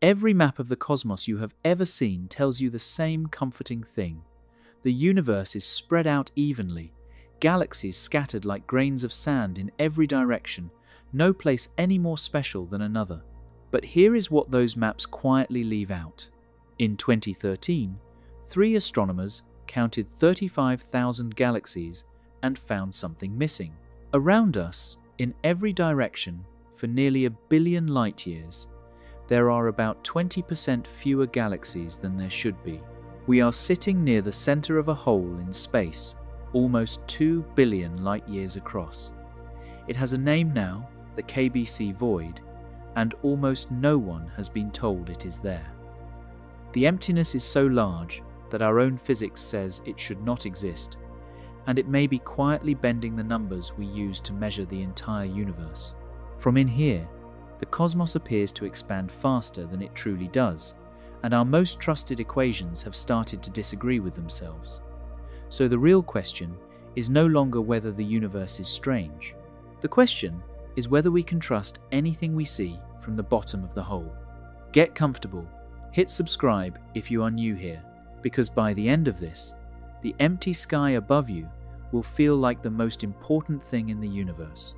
Every map of the cosmos you have ever seen tells you the same comforting thing. The universe is spread out evenly, galaxies scattered like grains of sand in every direction, no place any more special than another. But here is what those maps quietly leave out. In 2013, 3 astronomers counted 35,000 galaxies and found something missing. Around us, in every direction, for nearly 1 billion light-years, there are about 20% fewer galaxies than there should be. We are sitting near the center of a hole in space, almost 2 billion light-years across. It has a name now, the KBC void, and almost no one has been told it is there. The emptiness is so large that our own physics says it should not exist, and it may be quietly bending the numbers we use to measure the entire universe. From in here, the cosmos appears to expand faster than it truly does, and our most trusted equations have started to disagree with themselves. So the real question is no longer whether the universe is strange. The question is whether we can trust anything we see from the bottom of the hole. Get comfortable, hit subscribe if you are new here, because by the end of this, the empty sky above you will feel like the most important thing in the universe.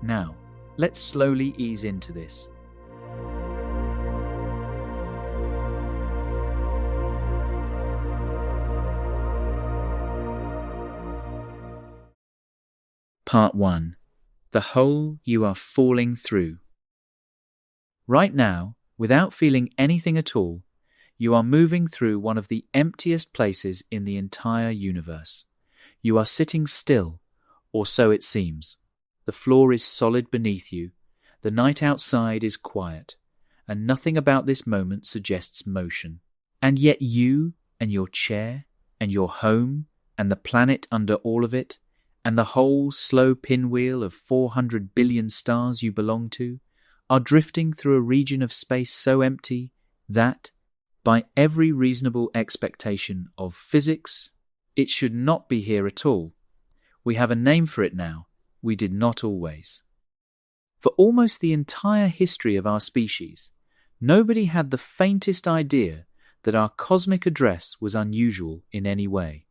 Now, let's slowly ease into this. Part 1. The hole you are falling through. Right now, without feeling anything at all, you are moving through one of the emptiest places in the entire universe. You are sitting still, or so it seems. The floor is solid beneath you, the night outside is quiet, and nothing about this moment suggests motion. And yet you, and your chair, and your home, and the planet under all of it, and the whole slow pinwheel of 400 billion stars you belong to, are drifting through a region of space so empty that, by every reasonable expectation of physics, it should not be here at all. We have a name for it now. We did not always. For almost the entire history of our species, nobody had the faintest idea that our cosmic address was unusual in any way.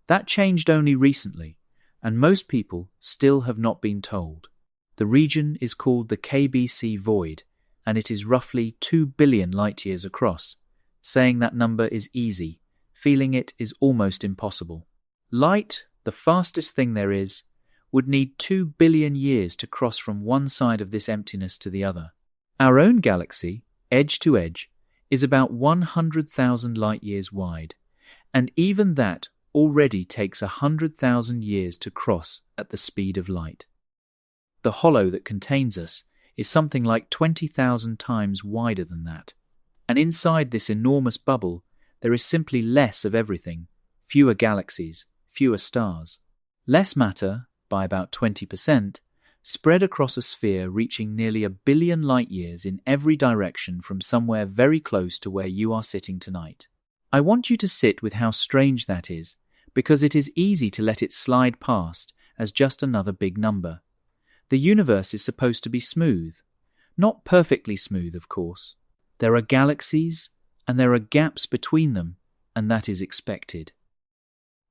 That changed only recently, and most people still have not been told. The region is called the KBC void, and it is roughly 2 billion light-years across. Saying that number is easy, feeling it is almost impossible. Light, the fastest thing there is, would need 2 billion years to cross from one side of this emptiness to the other. Our own galaxy, edge to edge, is about 100,000 light-years wide, and even that already takes 100,000 years to cross at the speed of light. The hollow that contains us is something like 20,000 times wider than that, and inside this enormous bubble there is simply less of everything, fewer galaxies, fewer stars. Less matter, by about 20%, spread across a sphere reaching nearly 1 billion light-years in every direction from somewhere very close to where you are sitting tonight. I want you to sit with how strange that is, because it is easy to let it slide past as just another big number. The universe is supposed to be smooth. Not perfectly smooth, of course. There are galaxies, and there are gaps between them, and that is expected.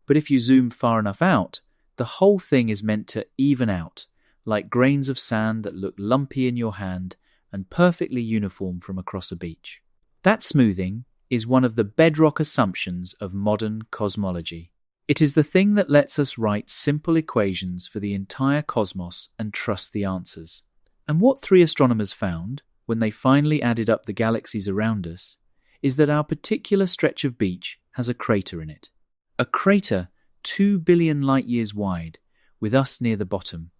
But if you zoom far enough out, the whole thing is meant to even out, like grains of sand that look lumpy in your hand and perfectly uniform from across a beach. That smoothing is one of the bedrock assumptions of modern cosmology. It is the thing that lets us write simple equations for the entire cosmos and trust the answers. And what 3 astronomers found, when they finally added up the galaxies around us, is that our particular stretch of beach has a crater in it. A crater 2 billion light-years wide, with us near the bottom.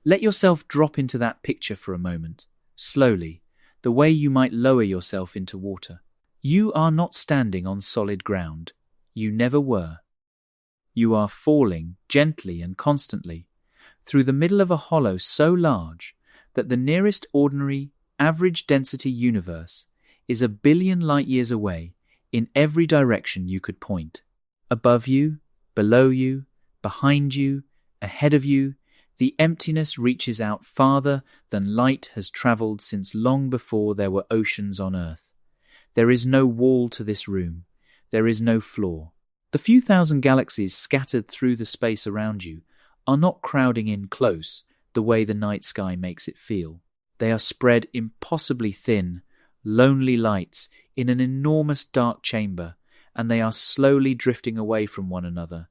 Let yourself drop into that picture for a moment, slowly, the way you might lower yourself into water. You are not standing on solid ground. You never were. You are falling gently and constantly through the middle of a hollow so large that the nearest ordinary, average density universe is 1 billion light-years away in every direction you could point. Above you, below you, behind you, ahead of you, the emptiness reaches out farther than light has travelled since long before there were oceans on Earth. There is no wall to this room. There is no floor. The few thousand galaxies scattered through the space around you are not crowding in close the way the night sky makes it feel. They are spread impossibly thin, lonely lights in an enormous dark chamber, and they are slowly drifting away from one another,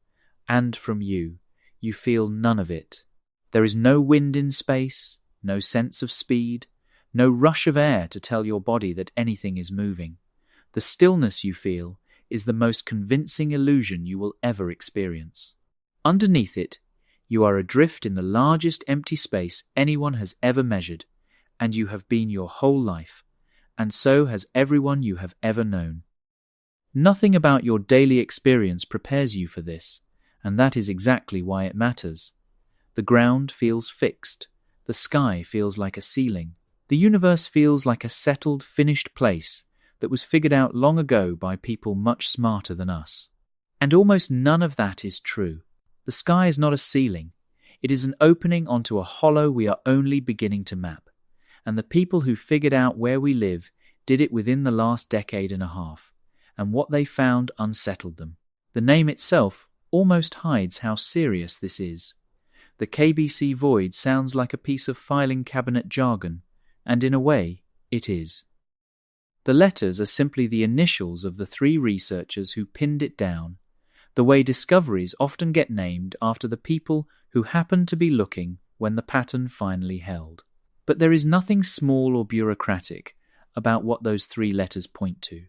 and from you. You feel none of it. There is no wind in space, no sense of speed, no rush of air to tell your body that anything is moving. The stillness you feel is the most convincing illusion you will ever experience. Underneath it, you are adrift in the largest empty space anyone has ever measured, and you have been your whole life, and so has everyone you have ever known. Nothing about your daily experience prepares you for this, and that is exactly why it matters. The ground feels fixed. The sky feels like a ceiling. The universe feels like a settled, finished place that was figured out long ago by people much smarter than us. And almost none of that is true. The sky is not a ceiling. It is an opening onto a hollow we are only beginning to map. And the people who figured out where we live did it within the last decade and a half. And what they found unsettled them. The name itself almost hides how serious this is. The KBC void sounds like a piece of filing cabinet jargon, and in a way, it is. The letters are simply the initials of the three researchers who pinned it down, the way discoveries often get named after the people who happened to be looking when the pattern finally held. But there is nothing small or bureaucratic about what those three letters point to.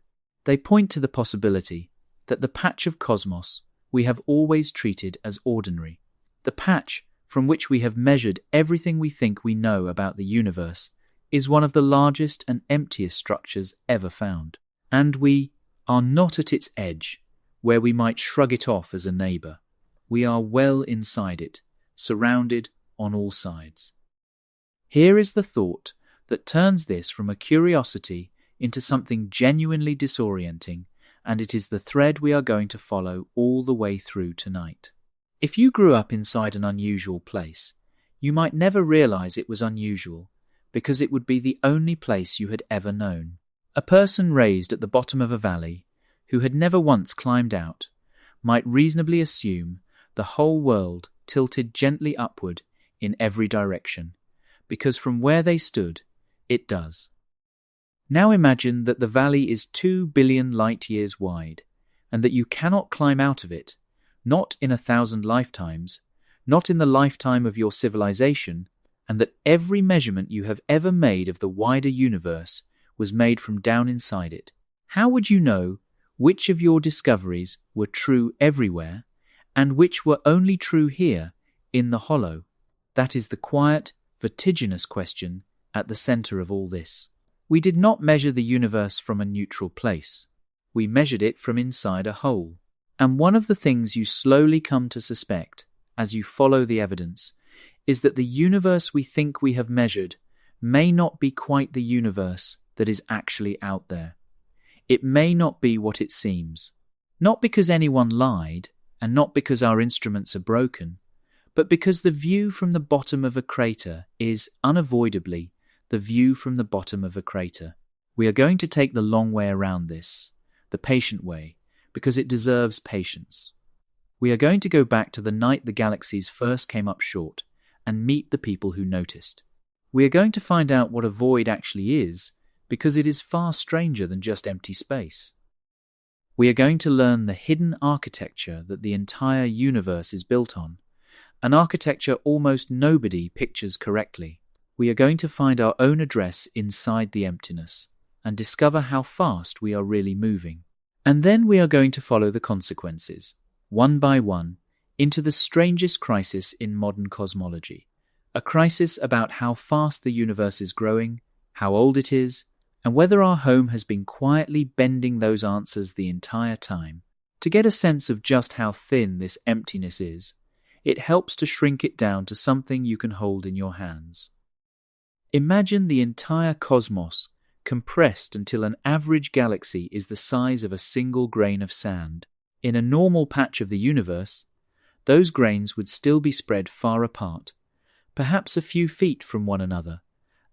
They point to the possibility that the patch of cosmos we have always treated as ordinary, the patch from which we have measured everything we think we know about the universe, is one of the largest and emptiest structures ever found. And we are not at its edge, where we might shrug it off as a neighbour. We are well inside it, surrounded on all sides. Here is the thought that turns this from a curiosity into something genuinely disorienting, and it is the thread we are going to follow all the way through tonight. If you grew up inside an unusual place, you might never realise it was unusual, because it would be the only place you had ever known. A person raised at the bottom of a valley, who had never once climbed out, might reasonably assume the whole world tilted gently upward in every direction, because from where they stood, it does. Now imagine that the valley is 2 billion light years wide, and that you cannot climb out of it, not in 1,000 lifetimes, not in the lifetime of your civilization, and that every measurement you have ever made of the wider universe was made from down inside it. How would you know which of your discoveries were true everywhere, and which were only true here, in the hollow? That is the quiet, vertiginous question at the centre of all this. We did not measure the universe from a neutral place. We measured it from inside a hole. And one of the things you slowly come to suspect, as you follow the evidence, is that the universe we think we have measured may not be quite the universe that is actually out there. It may not be what it seems. Not because anyone lied, and not because our instruments are broken, but because the view from the bottom of a crater is, unavoidably, the view from the bottom of a crater. We are going to take the long way around this, the patient way, because it deserves patience. We are going to go back to the night the galaxies first came up short, and meet the people who noticed. We are going to find out what a void actually is, because it is far stranger than just empty space. We are going to learn the hidden architecture that the entire universe is built on, an architecture almost nobody pictures correctly. We are going to find our own address inside the emptiness, and discover how fast we are really moving. And then we are going to follow the consequences, one by one, into the strangest crisis in modern cosmology, a crisis about how fast the universe is growing, how old it is, and whether our home has been quietly bending those answers the entire time. To get a sense of just how thin this emptiness is, it helps to shrink it down to something you can hold in your hands. Imagine the entire cosmos compressed until an average galaxy is the size of a single grain of sand. In a normal patch of the universe, those grains would still be spread far apart, perhaps a few feet from one another,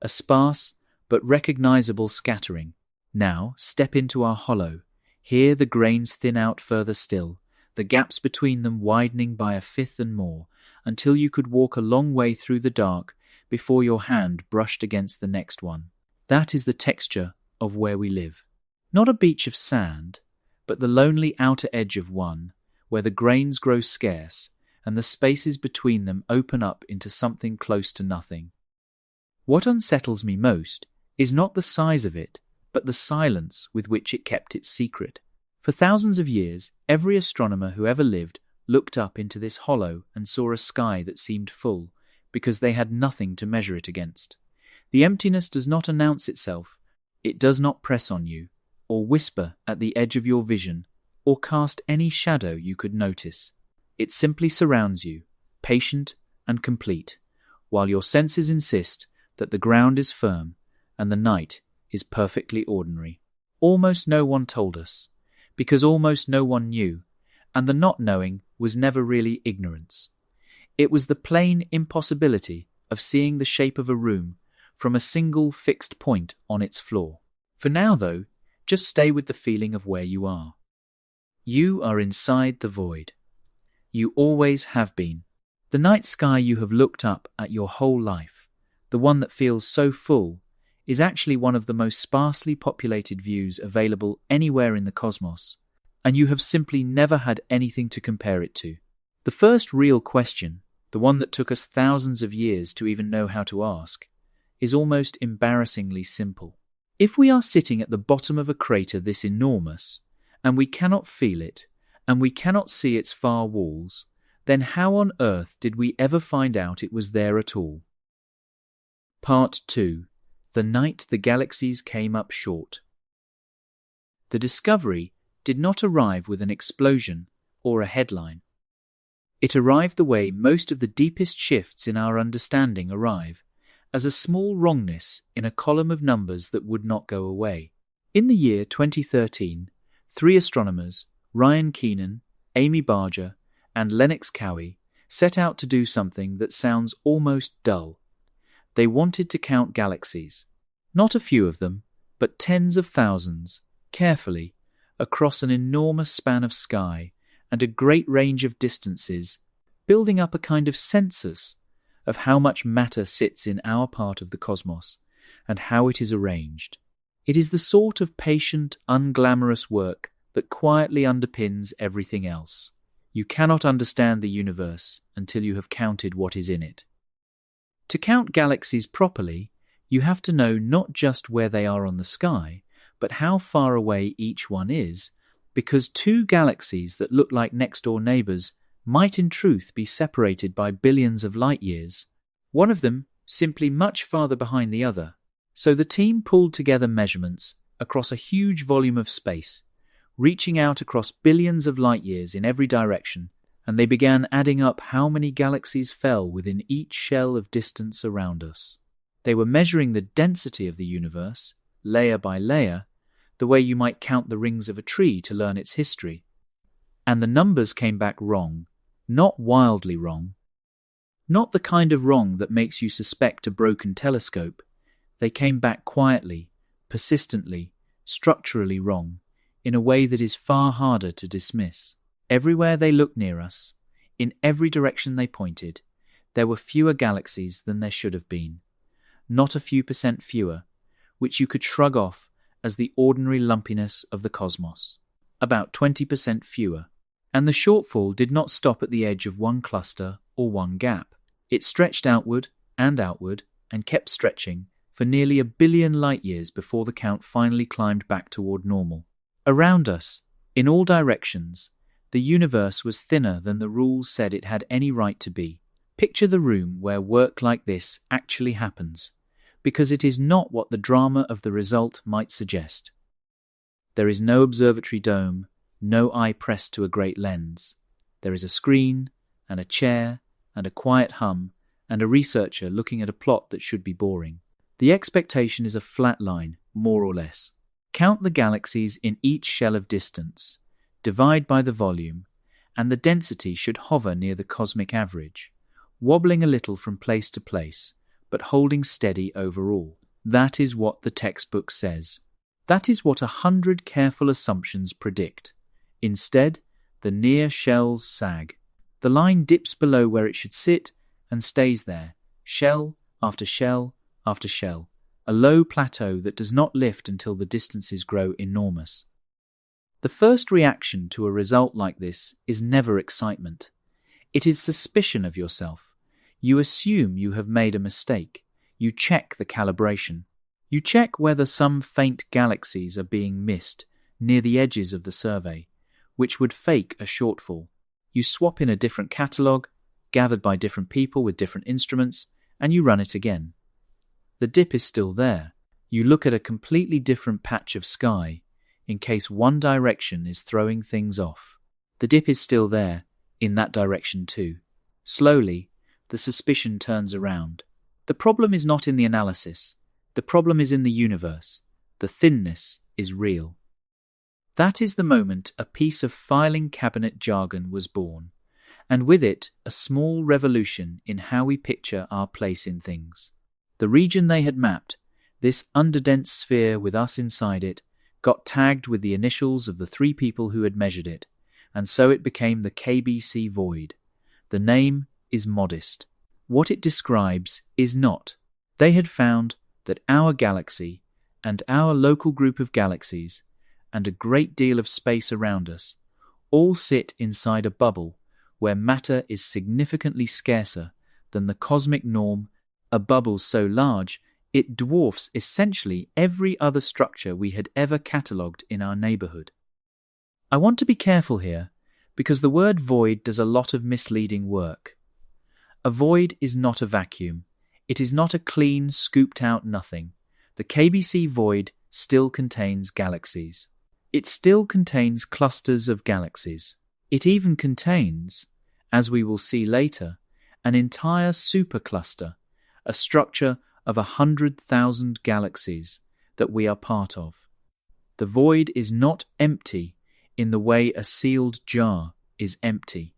a sparse but recognizable scattering. Now step into our hollow. Here the grains thin out further still, the gaps between them widening by a fifth and more, until you could walk a long way through the dark before your hand brushed against the next one. That is the texture of where we live. Not a beach of sand, but the lonely outer edge of one, where the grains grow scarce and the spaces between them open up into something close to nothing. What unsettles me most is not the size of it, but the silence with which it kept its secret. For thousands of years, every astronomer who ever lived looked up into this hollow and saw a sky that seemed full, because they had nothing to measure it against. The emptiness does not announce itself. It does not press on you, or whisper at the edge of your vision, or cast any shadow you could notice. It simply surrounds you, patient and complete, while your senses insist that the ground is firm and the night is perfectly ordinary. Almost no one told us, because almost no one knew, and the not knowing was never really ignorance. It was the plain impossibility of seeing the shape of a room from a single fixed point on its floor. For now, though, just stay with the feeling of where you are. You are inside the void. You always have been. The night sky you have looked up at your whole life, the one that feels so full, is actually one of the most sparsely populated views available anywhere in the cosmos, and you have simply never had anything to compare it to. The first real question, the one that took us thousands of years to even know how to ask, is almost embarrassingly simple. If we are sitting at the bottom of a crater this enormous, and we cannot feel it, and we cannot see its far walls, then how on earth did we ever find out it was there at all? Part 2. The night the galaxies came up short. The discovery did not arrive with an explosion or a headline. It arrived the way most of the deepest shifts in our understanding arrive, as a small wrongness in a column of numbers that would not go away. In the year 2013, 3 astronomers, Ryan Keenan, Amy Barger, and Lennox Cowie, set out to do something that sounds almost dull. They wanted to count galaxies, not a few of them, but tens of thousands, carefully, across an enormous span of sky and a great range of distances, building up a kind of census of how much matter sits in our part of the cosmos and how it is arranged. It is the sort of patient, unglamorous work that quietly underpins everything else. You cannot understand the universe until you have counted what is in it. To count galaxies properly, you have to know not just where they are on the sky, but how far away each one is, because 2 galaxies that look like next-door neighbours might in truth be separated by billions of light-years, one of them simply much farther behind the other. So the team pulled together measurements across a huge volume of space, reaching out across billions of light-years in every direction, and they began adding up how many galaxies fell within each shell of distance around us. They were measuring the density of the universe, layer by layer, the way you might count the rings of a tree to learn its history. And the numbers came back wrong, not wildly wrong. Not the kind of wrong that makes you suspect a broken telescope. They came back quietly, persistently, structurally wrong, in a way that is far harder to dismiss. Everywhere they looked near us, in every direction they pointed, there were fewer galaxies than there should have been. Not a few percent fewer, which you could shrug off as the ordinary lumpiness of the cosmos. About 20% fewer. And the shortfall did not stop at the edge of one cluster or one gap. It stretched outward and kept stretching for nearly 1 billion light-years before the count finally climbed back toward normal. Around us, in all directions, the universe was thinner than the rules said it had any right to be. Picture the room where work like this actually happens, because it is not what the drama of the result might suggest. There is no observatory dome, no eye pressed to a great lens. There is a screen, and a chair, and a quiet hum, and a researcher looking at a plot that should be boring. The expectation is a flat line, more or less. Count the galaxies in each shell of distance, divide by the volume, and the density should hover near the cosmic average, wobbling a little from place to place, but holding steady overall. That is what the textbook says. That is what 100 careful assumptions predict. Instead, the near shells sag. The line dips below where it should sit and stays there, shell after shell after shell, a low plateau that does not lift until the distances grow enormous. The first reaction to a result like this is never excitement. It is suspicion of yourself. You assume you have made a mistake. You check the calibration. You check whether some faint galaxies are being missed near the edges of the survey, which would fake a shortfall. You swap in a different catalogue, gathered by different people with different instruments, and you run it again. The dip is still there. You look at a completely different patch of sky, in case one direction is throwing things off. The dip is still there, in that direction too. Slowly, the suspicion turns around. The problem is not in the analysis. The problem is in the universe. The thinness is real. That is the moment a piece of filing cabinet jargon was born, and with it a small revolution in how we picture our place in things. The region they had mapped, this underdense sphere with us inside it, got tagged with the initials of the 3 people who had measured it, and so it became the KBC void. The name is modest. What it describes is not. They had found that our galaxy and our local group of galaxies and a great deal of space around us all sit inside a bubble where matter is significantly scarcer than the cosmic norm, a bubble so large it dwarfs essentially every other structure we had ever catalogued in our neighbourhood. I want to be careful here because the word void does a lot of misleading work. A void is not a vacuum. It is not a clean, scooped-out nothing. The KBC void still contains galaxies. It still contains clusters of galaxies. It even contains, as we will see later, an entire supercluster, a structure of 100,000 galaxies that we are part of. The void is not empty in the way a sealed jar is empty.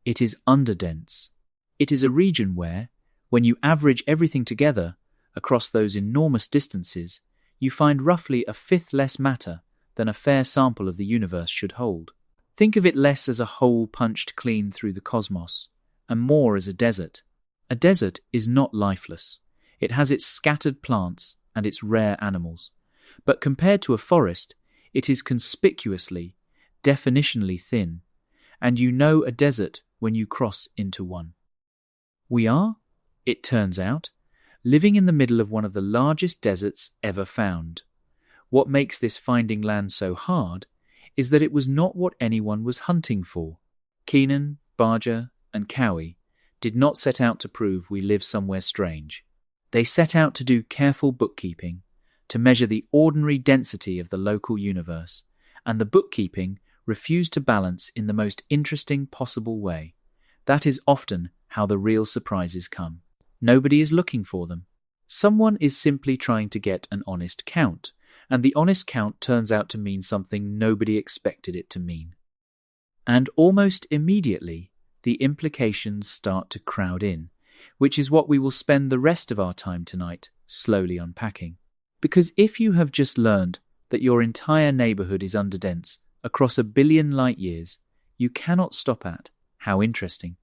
It is underdense. It is a region where, when you average everything together across those enormous distances, you find roughly a fifth less matter than a fair sample of the universe should hold. Think of it less as a hole punched clean through the cosmos, and more as a desert. A desert is not lifeless. It has its scattered plants and its rare animals. But compared to a forest, it is conspicuously, definitionally thin, and you know a desert when you cross into one. We are, it turns out, living in the middle of one of the largest deserts ever found. What makes this finding land so hard is that it was not what anyone was hunting for. Keenan, Barger, and Cowie did not set out to prove we live somewhere strange. They set out to do careful bookkeeping, to measure the ordinary density of the local universe, and the bookkeeping refused to balance in the most interesting possible way. That is often how the real surprises come. Nobody is looking for them. Someone is simply trying to get an honest count, and the honest count turns out to mean something nobody expected it to mean. And almost immediately, the implications start to crowd in, which is what we will spend the rest of our time tonight slowly unpacking. Because if you have just learned that your entire neighbourhood is underdense across 1 billion light years, you cannot stop at, how interesting.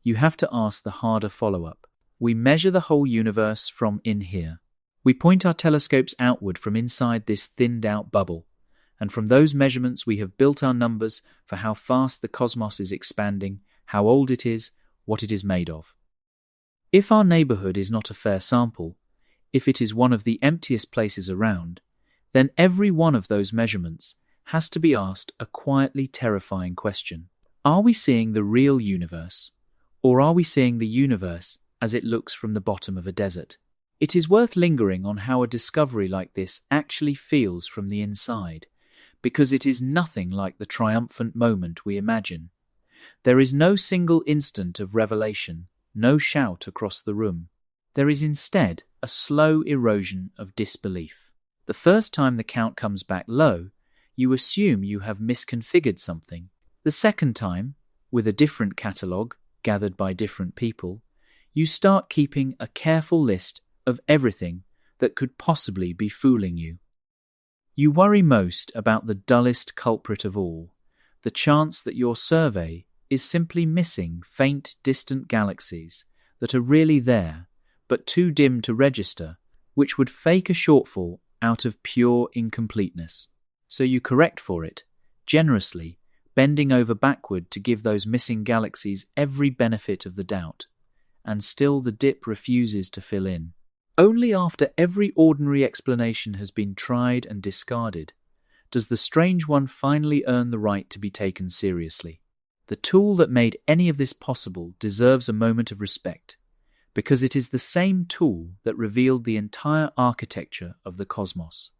You have to ask the harder follow-up. We measure the whole universe from in here. We point our telescopes outward from inside this thinned-out bubble, and from those measurements we have built our numbers for how fast the cosmos is expanding, how old it is, what it is made of. If our neighbourhood is not a fair sample, if it is one of the emptiest places around, then every one of those measurements has to be asked a quietly terrifying question. Are we seeing the real universe, or are we seeing the universe as it looks from the bottom of a desert? It is worth lingering on how a discovery like this actually feels from the inside, because it is nothing like the triumphant moment we imagine. There is no single instant of revelation, no shout across the room. There is instead a slow erosion of disbelief. The first time the count comes back low, you assume you have misconfigured something. The second time, with a different catalogue, gathered by different people, you start keeping a careful list of everything that could possibly be fooling you. You worry most about the dullest culprit of all, the chance that your survey is simply missing faint, distant galaxies that are really there, but too dim to register, which would fake a shortfall out of pure incompleteness. So you correct for it, generously, bending over backward to give those missing galaxies every benefit of the doubt. And still the dip refuses to fill in. Only after every ordinary explanation has been tried and discarded does the strange one finally earn the right to be taken seriously. The tool that made any of this possible deserves a moment of respect, because it is the same tool that revealed the entire architecture of the cosmos.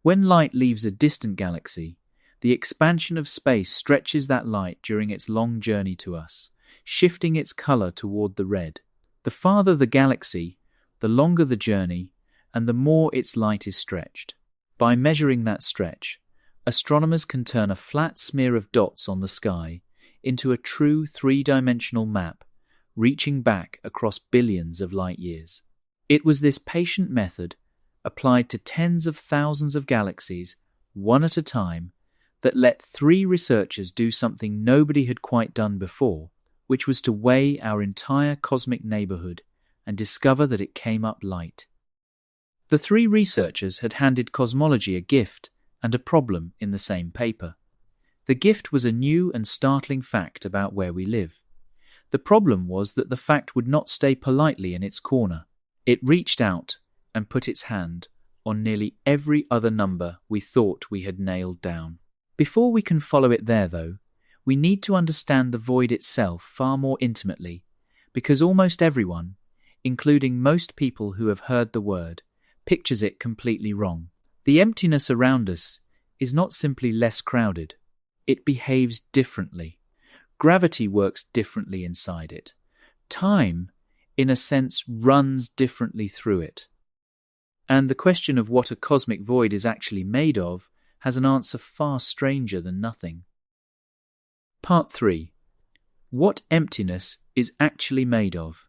When light leaves a distant galaxy, the expansion of space stretches that light during its long journey to us, shifting its color toward the red. The farther the galaxy, the longer the journey, and the more its light is stretched. By measuring that stretch, astronomers can turn a flat smear of dots on the sky into a true three-dimensional map, reaching back across billions of light years. It was this patient method, applied to tens of thousands of galaxies, one at a time, that let 3 researchers do something nobody had quite done before, which was to weigh our entire cosmic neighborhood and discover that it came up light. The 3 researchers had handed cosmology a gift and a problem in the same paper. The gift was a new and startling fact about where we live. The problem was that the fact would not stay politely in its corner. It reached out and put its hand on nearly every other number we thought we had nailed down. Before we can follow it there, though, we need to understand the void itself far more intimately, because almost everyone, including most people who have heard the word, pictures it completely wrong. The emptiness around us is not simply less crowded. It behaves differently. Gravity works differently inside it. Time, in a sense, runs differently through it. And the question of what a cosmic void is actually made of has an answer far stranger than nothing. Part 3. What emptiness is actually made of.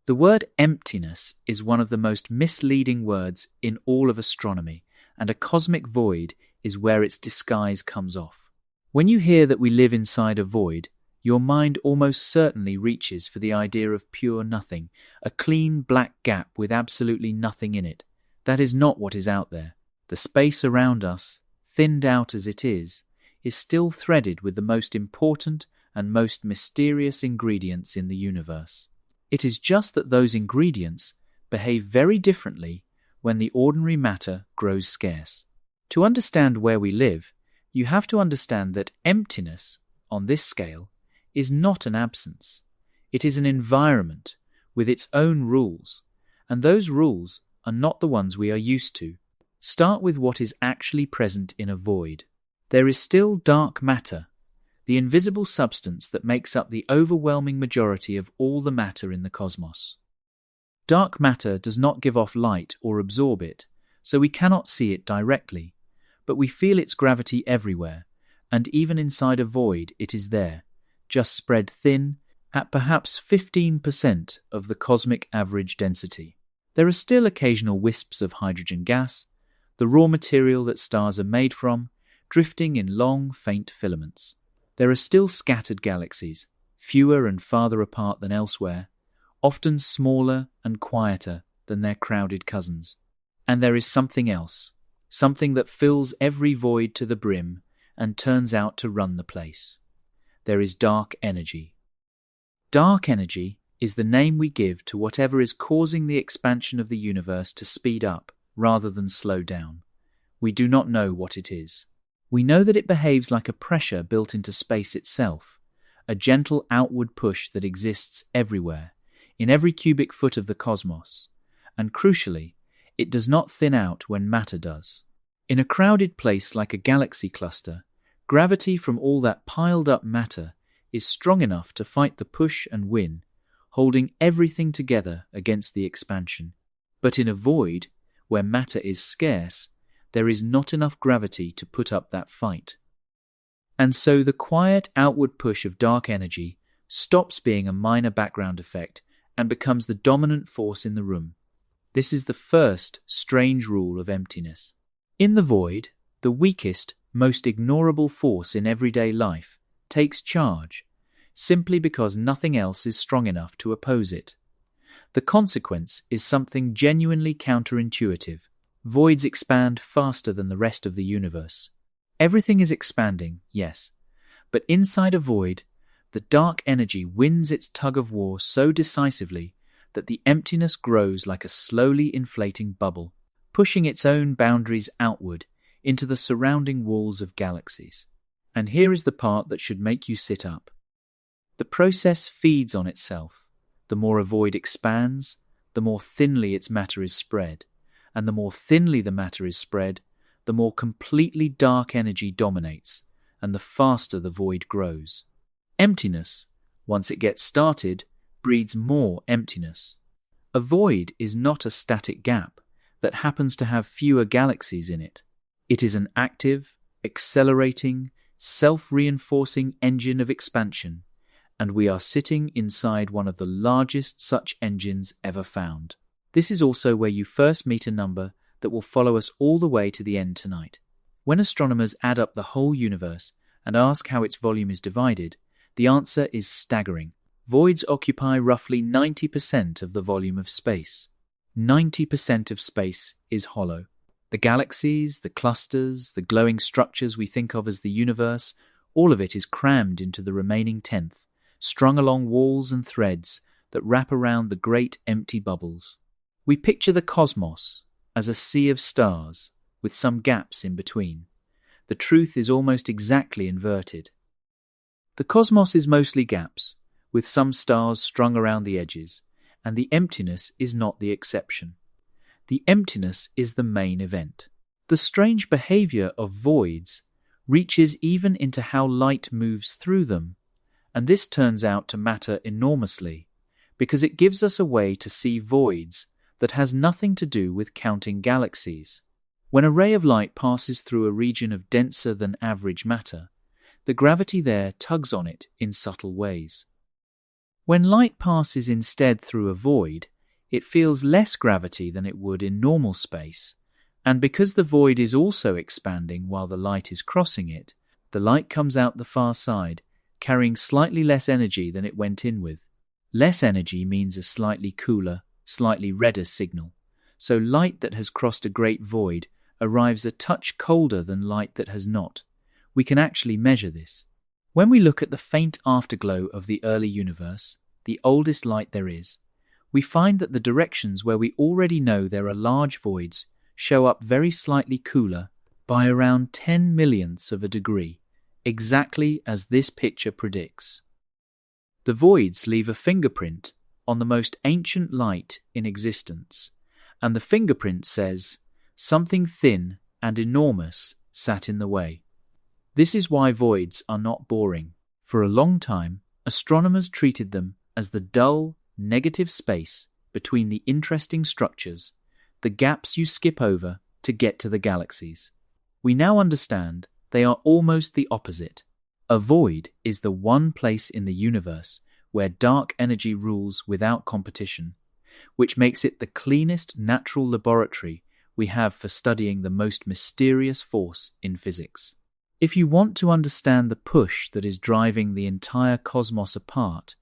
The word emptiness is one of the most misleading words in all of astronomy, and a cosmic void is where its disguise comes off. When you hear that we live inside a void, your mind almost certainly reaches for the idea of pure nothing, a clean black gap with absolutely nothing in it. That is not what is out there. The space around us, thinned out as it is still threaded with the most important and most mysterious ingredients in the universe. It is just that those ingredients behave very differently when the ordinary matter grows scarce. To understand where we live, you have to understand that emptiness, on this scale, is not an absence. It is an environment with its own rules, and those rules are not the ones we are used to. Start with what is actually present in a void. There is still dark matter, the invisible substance that makes up the overwhelming majority of all the matter in the cosmos. Dark matter does not give off light or absorb it, so we cannot see it directly, but we feel its gravity everywhere, and even inside a void it is there, just spread thin at perhaps 15% of the cosmic average density. There are still occasional wisps of hydrogen gas, the raw material that stars are made from, drifting in long, faint filaments. There are still scattered galaxies, fewer and farther apart than elsewhere, often smaller and quieter than their crowded cousins. And there is something else, something that fills every void to the brim and turns out to run the place. There is dark energy. Dark energy is the name we give to whatever is causing the expansion of the universe to speed up rather than slow down. We do not know what it is. We know that it behaves like a pressure built into space itself, a gentle outward push that exists everywhere, in every cubic foot of the cosmos, and crucially, it does not thin out when matter does. In a crowded place like a galaxy cluster, gravity from all that piled up matter is strong enough to fight the push and win, holding everything together against the expansion. But in a void, where matter is scarce, there is not enough gravity to put up that fight. And so the quiet outward push of dark energy stops being a minor background effect and becomes the dominant force in the room. This is the first strange rule of emptiness. In the void, the weakest, most ignorable force in everyday life takes charge, simply because nothing else is strong enough to oppose it. The consequence is something genuinely counterintuitive. Voids expand faster than the rest of the universe. Everything is expanding, yes, but inside a void, the dark energy wins its tug-of-war so decisively that the emptiness grows like a slowly inflating bubble, pushing its own boundaries outward into the surrounding walls of galaxies. And here is the part that should make you sit up. The process feeds on itself. The more a void expands, the more thinly its matter is spread, and the more thinly the matter is spread, the more completely dark energy dominates, and the faster the void grows. Emptiness, once it gets started, breeds more emptiness. A void is not a static gap that happens to have fewer galaxies in it. It is an active, accelerating, self-reinforcing engine of expansion, and we are sitting inside one of the largest such engines ever found. This is also where you first meet a number that will follow us all the way to the end tonight. When astronomers add up the whole universe and ask how its volume is divided, the answer is staggering. Voids occupy roughly 90% of the volume of space. 90% of space is hollow. The galaxies, the clusters, the glowing structures we think of as the universe, all of it is crammed into the remaining tenth, strung along walls and threads that wrap around the great empty bubbles. We picture the cosmos as a sea of stars with some gaps in between. The truth is almost exactly inverted. The cosmos is mostly gaps, with some stars strung around the edges, and the emptiness is not the exception. The emptiness is the main event. The strange behavior of voids reaches even into how light moves through them, and this turns out to matter enormously, because it gives us a way to see voids that has nothing to do with counting galaxies. When a ray of light passes through a region of denser than average matter, the gravity there tugs on it in subtle ways. When light passes instead through a void, it feels less gravity than it would in normal space, and because the void is also expanding while the light is crossing it, the light comes out the far side, carrying slightly less energy than it went in with. Less energy means a slightly cooler, slightly redder signal, so light that has crossed a great void arrives a touch colder than light that has not. We can actually measure this. When we look at the faint afterglow of the early universe, the oldest light there is, we find that the directions where we already know there are large voids show up very slightly cooler by around 10 millionths of a degree, exactly as this picture predicts. The voids leave a fingerprint on the most ancient light in existence, and the fingerprint says, something thin and enormous sat in the way. This is why voids are not boring. For a long time, astronomers treated them as the dull, negative space between the interesting structures, the gaps you skip over to get to the galaxies. We now understand they are almost the opposite. A void is the one place in the universe where dark energy rules without competition, which makes it the cleanest natural laboratory we have for studying the most mysterious force in physics. If you want to understand the push that is driving the entire cosmos apart,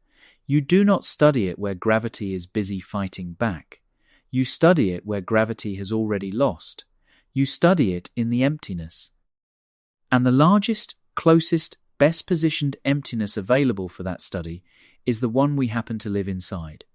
you do not study it where gravity is busy fighting back. You study it where gravity has already lost. You study it in the emptiness. And the largest, closest, best-positioned emptiness available for that study is the one we happen to live inside.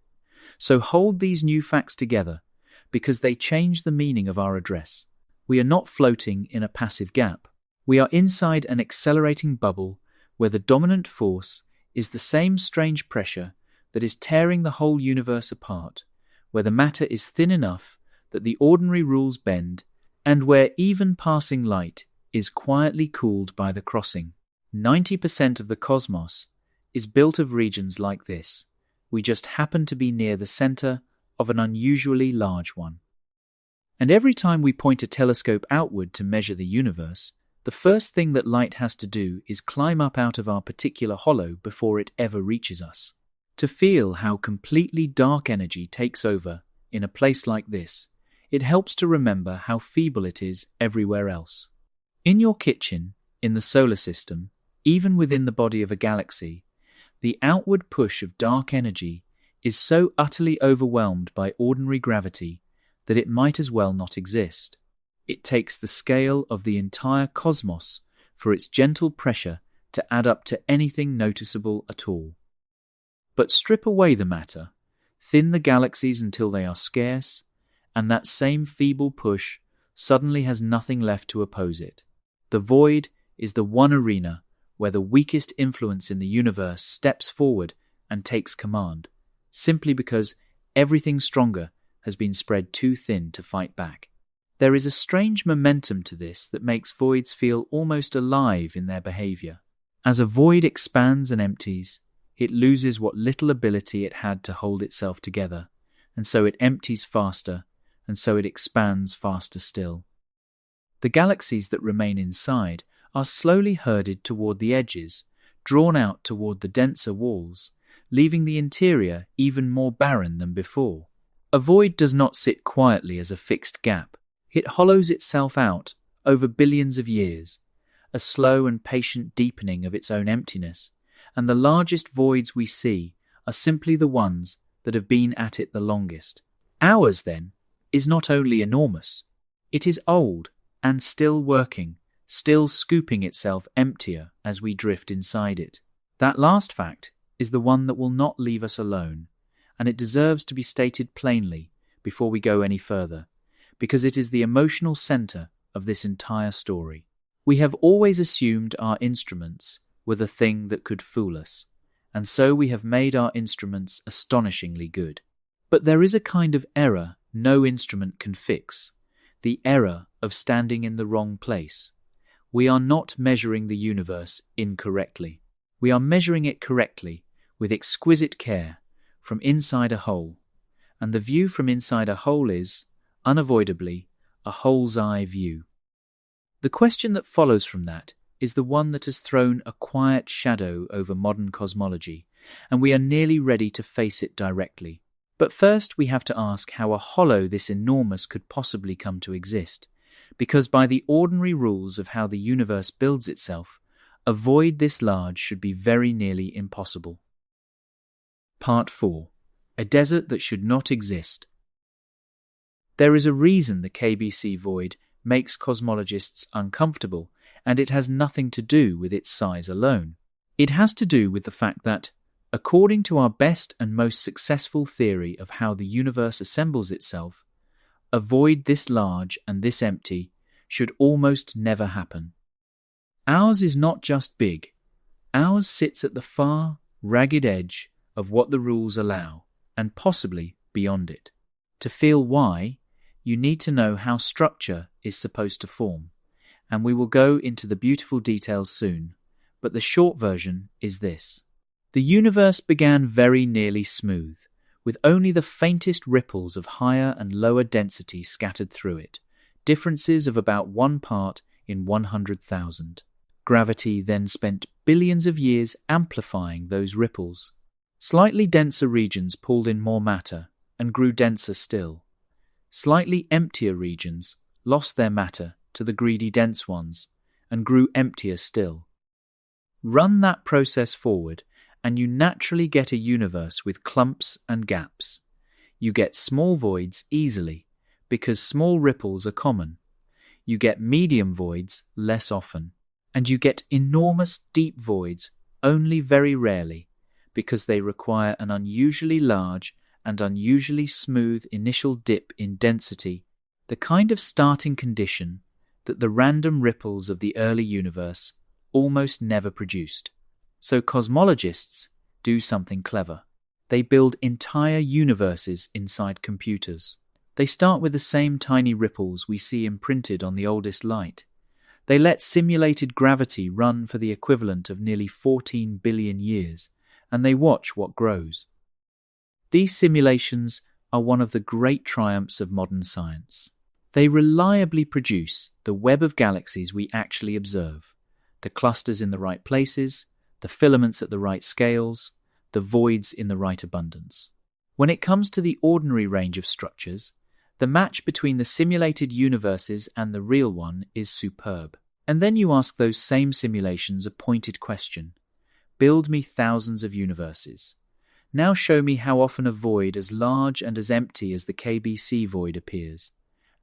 So hold these new facts together, because they change the meaning of our address. We are not floating in a passive gap. We are inside an accelerating bubble where the dominant force is the same strange pressure that is tearing the whole universe apart, where the matter is thin enough that the ordinary rules bend, and where even passing light is quietly cooled by the crossing. 90% of the cosmos is built of regions like this. We just happen to be near the center of an unusually large one. And every time we point a telescope outward to measure the universe, the first thing that light has to do is climb up out of our particular hollow before it ever reaches us. To feel how completely dark energy takes over in a place like this, It helps to remember how feeble it is everywhere else. In your kitchen, in the solar system, even within the body of a galaxy, the outward push of dark energy is so utterly overwhelmed by ordinary gravity that it might as well not exist. It takes the scale of the entire cosmos for its gentle pressure to add up to anything noticeable at all. But strip away the matter, thin the galaxies until they are scarce, and that same feeble push suddenly has nothing left to oppose it. The void is the one arena where the weakest influence in the universe steps forward and takes command, simply because everything stronger has been spread too thin to fight back. There is a strange momentum to this that makes voids feel almost alive in their behavior. As a void expands and empties, it loses what little ability it had to hold itself together, and so it empties faster, and so it expands faster still. The galaxies that remain inside are slowly herded toward the edges, drawn out toward the denser walls, leaving the interior even more barren than before. A void does not sit quietly as a fixed gap. It hollows itself out over billions of years, a slow and patient deepening of its own emptiness, and the largest voids we see are simply the ones that have been at it the longest. Ours, then, is not only enormous, it is old and still working, still scooping itself emptier as we drift inside it. That last fact is the one that will not leave us alone, and it deserves to be stated plainly before we go any further, because it is the emotional center of this entire story. We have always assumed our instruments were the thing that could fool us, and so we have made our instruments astonishingly good. But there is a kind of error no instrument can fix, the error of standing in the wrong place. We are not measuring the universe incorrectly. We are measuring it correctly, with exquisite care, from inside a hole, and the view from inside a hole is, unavoidably, a hole's-eye view. The question that follows from that is the one that has thrown a quiet shadow over modern cosmology, and we are nearly ready to face it directly. But first we have to ask how a hollow this enormous could possibly come to exist, because by the ordinary rules of how the universe builds itself, a void this large should be very nearly impossible. Part 4. A desert that should not exist. There is a reason the KBC void makes cosmologists uncomfortable, and it has nothing to do with its size alone. It has to do with the fact that, according to our best and most successful theory of how the universe assembles itself, a void this large and this empty should almost never happen. Ours is not just big. Ours sits at the far, ragged edge of what the rules allow, and possibly beyond it. To feel why, you need to know how structure is supposed to form, and we will go into the beautiful details soon, but the short version is this. The universe began very nearly smooth, with only the faintest ripples of higher and lower density scattered through it, differences of about 1 part in 100,000. Gravity then spent billions of years amplifying those ripples. Slightly denser regions pulled in more matter and grew denser still. Slightly emptier regions lost their matter to the greedy dense ones and grew emptier still. Run that process forward, and you naturally get a universe with clumps and gaps. You get small voids easily, because small ripples are common. You get medium voids less often. And you get enormous deep voids only very rarely, because they require an unusually large and unusually smooth initial dip in density, the kind of starting condition that the random ripples of the early universe almost never produced. So cosmologists do something clever. They build entire universes inside computers. They start with the same tiny ripples we see imprinted on the oldest light. They let simulated gravity run for the equivalent of nearly 14 billion years, and they watch what grows. These simulations are one of the great triumphs of modern science. They reliably produce the web of galaxies we actually observe, the clusters in the right places, the filaments at the right scales, the voids in the right abundance. When it comes to the ordinary range of structures, The match between the simulated universes and the real one is superb. And then you ask those same simulations a pointed question. Build me thousands of universes. Now show me how often a void as large and as empty as the KBC void appears.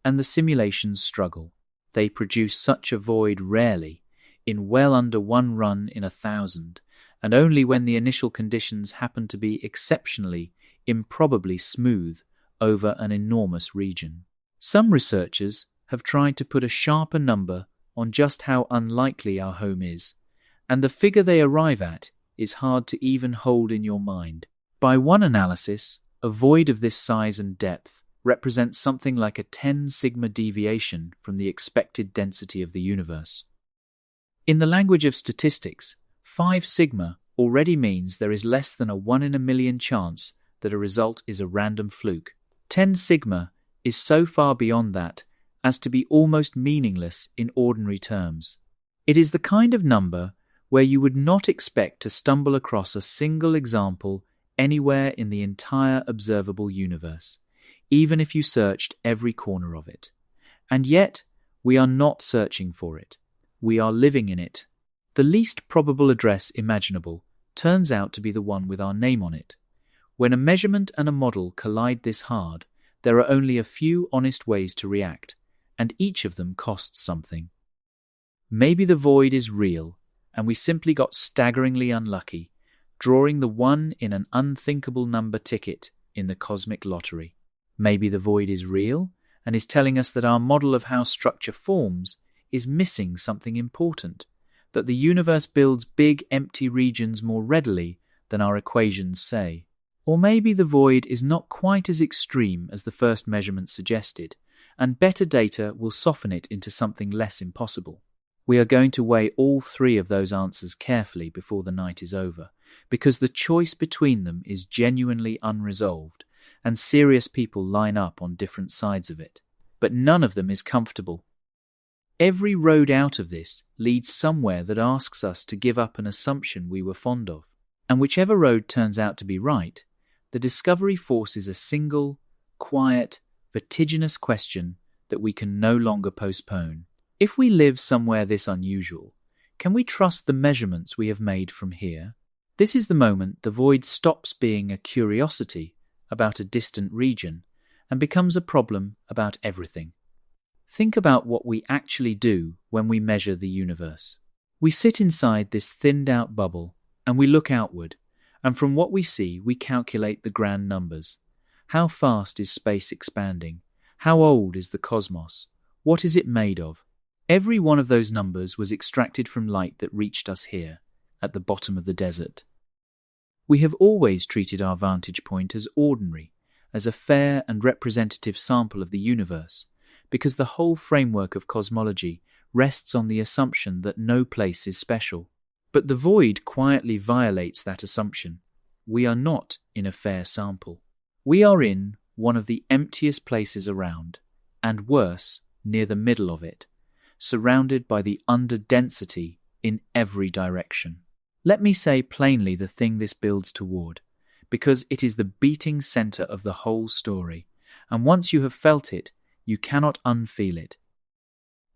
And the simulations struggle. They produce such a void rarely, in well under one run in 1,000, and only when the initial conditions happen to be exceptionally, improbably smooth over an enormous region. Some researchers have tried to put a sharper number on just how unlikely our home is, and the figure they arrive at is hard to even hold in your mind. By one analysis, a void of this size and depth represents something like a 10 sigma deviation from the expected density of the universe. In the language of statistics, 5 sigma already means there is less than a 1 in a million chance that a result is a random fluke. 10 sigma is so far beyond that as to be almost meaningless in ordinary terms. It is the kind of number where you would not expect to stumble across a single example anywhere in the entire observable universe, even if you searched every corner of it. And yet, we are not searching for it. We are living in it. The least probable address imaginable turns out to be the one with our name on it. When a measurement and a model collide this hard, there are only a few honest ways to react, and each of them costs something. Maybe the void is real, and we simply got staggeringly unlucky, drawing the 1 in an unthinkable number ticket in the cosmic lottery. Maybe the void is real, and is telling us that our model of how structure forms is missing something important, that the universe builds big empty regions more readily than our equations say. Or maybe the void is not quite as extreme as the first measurement suggested, and better data will soften it into something less impossible. We are going to weigh all 3 of those answers carefully before the night is over, because the choice between them is genuinely unresolved, and serious people line up on different sides of it. But none of them is comfortable. Every road out of this leads somewhere that asks us to give up an assumption we were fond of. And whichever road turns out to be right, the discovery forces a single, quiet, vertiginous question that we can no longer postpone. If we live somewhere this unusual, can we trust the measurements we have made from here? This is the moment the void stops being a curiosity about a distant region and becomes a problem about everything. Think about what we actually do when we measure the universe. We sit inside this thinned-out bubble and we look outward, and from what we see we calculate the grand numbers. How fast is space expanding? How old is the cosmos? What is it made of? Every one of those numbers was extracted from light that reached us here, at the bottom of the desert. We have always treated our vantage point as ordinary, as a fair and representative sample of the universe, because the whole framework of cosmology rests on the assumption that no place is special. But the void quietly violates that assumption. We are not in a fair sample. We are in one of the emptiest places around, and worse, near the middle of it, surrounded by the underdensity in every direction. Let me say plainly the thing this builds toward, because it is the beating center of the whole story, and once you have felt it, you cannot unfeel it.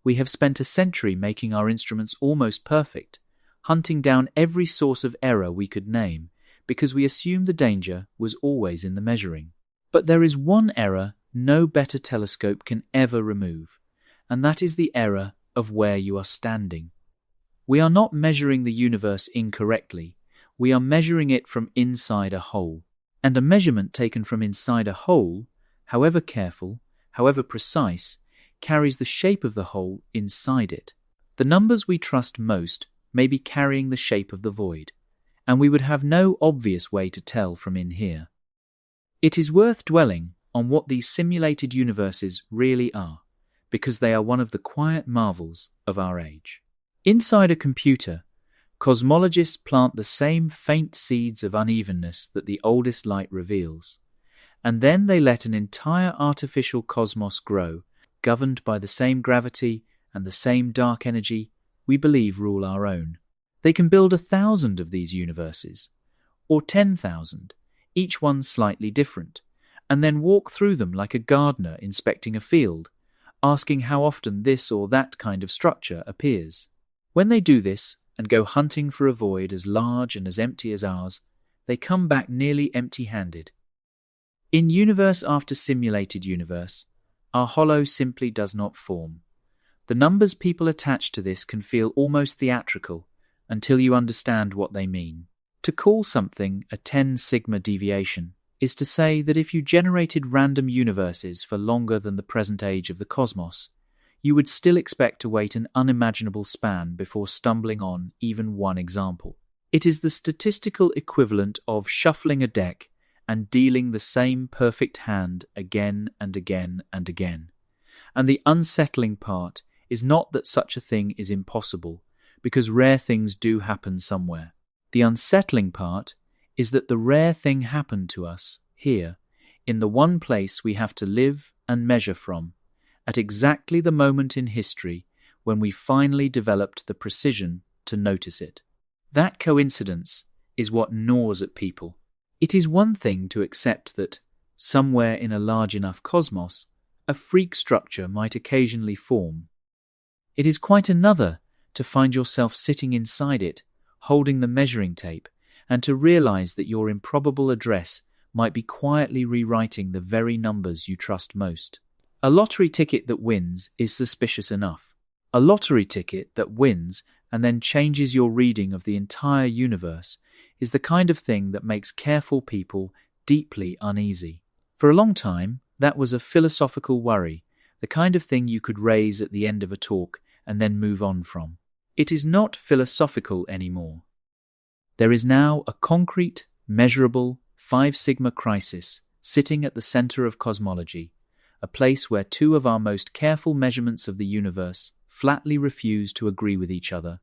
We have spent a century making our instruments almost perfect, hunting down every source of error we could name, because we assumed the danger was always in the measuring. But there is one error no better telescope can ever remove, and that is the error of where you are standing. We are not measuring the universe incorrectly, we are measuring it from inside a hole. And a measurement taken from inside a hole, however careful, however precise, carries the shape of the hole inside it. The numbers we trust most may be carrying the shape of the void, and we would have no obvious way to tell from in here. It is worth dwelling on what these simulated universes really are, because they are one of the quiet marvels of our age. Inside a computer, cosmologists plant the same faint seeds of unevenness that the oldest light reveals, and then they let an entire artificial cosmos grow, governed by the same gravity and the same dark energy we believe rule our own. They can build 1,000 of these universes, or 10,000, each one slightly different, and then walk through them like a gardener inspecting a field, asking how often this or that kind of structure appears. When they do this and go hunting for a void as large and as empty as ours, they come back nearly empty-handed. In universe after simulated universe, our hollow simply does not form. The numbers people attach to this can feel almost theatrical until you understand what they mean. To call something a 10 sigma deviation is to say that if you generated random universes for longer than the present age of the cosmos, you would still expect to wait an unimaginable span before stumbling on even one example. It is the statistical equivalent of shuffling a deck and dealing the same perfect hand again and again and again. And the unsettling part is not that such a thing is impossible, because rare things do happen somewhere. The unsettling part is that the rare thing happened to us here, in the one place we have to live and measure from, at exactly the moment in history when we finally developed the precision to notice it. That coincidence is what gnaws at people. It is one thing to accept that, somewhere in a large enough cosmos, a freak structure might occasionally form. It is quite another to find yourself sitting inside it, holding the measuring tape, and to realize that your improbable address might be quietly rewriting the very numbers you trust most. A lottery ticket that wins is suspicious enough. A lottery ticket that wins and then changes your reading of the entire universe is the kind of thing that makes careful people deeply uneasy. For a long time, that was a philosophical worry, the kind of thing you could raise at the end of a talk and then move on from. It is not philosophical anymore. There is now a concrete, measurable 5 sigma crisis sitting at the center of cosmology, a place where two of our most careful measurements of the universe flatly refuse to agree with each other,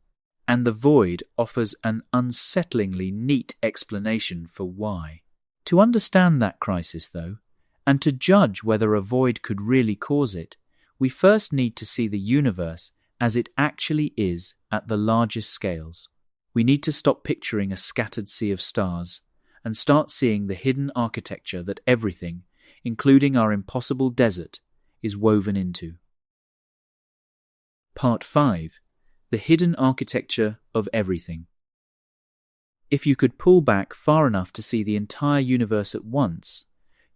and the void offers an unsettlingly neat explanation for why. To understand that crisis, though, and to judge whether a void could really cause it, we first need to see the universe as it actually is at the largest scales. We need to stop picturing a scattered sea of stars and start seeing the hidden architecture that everything, including our impossible desert, is woven into. Part 5. The hidden architecture of everything. If you could pull back far enough to see the entire universe at once,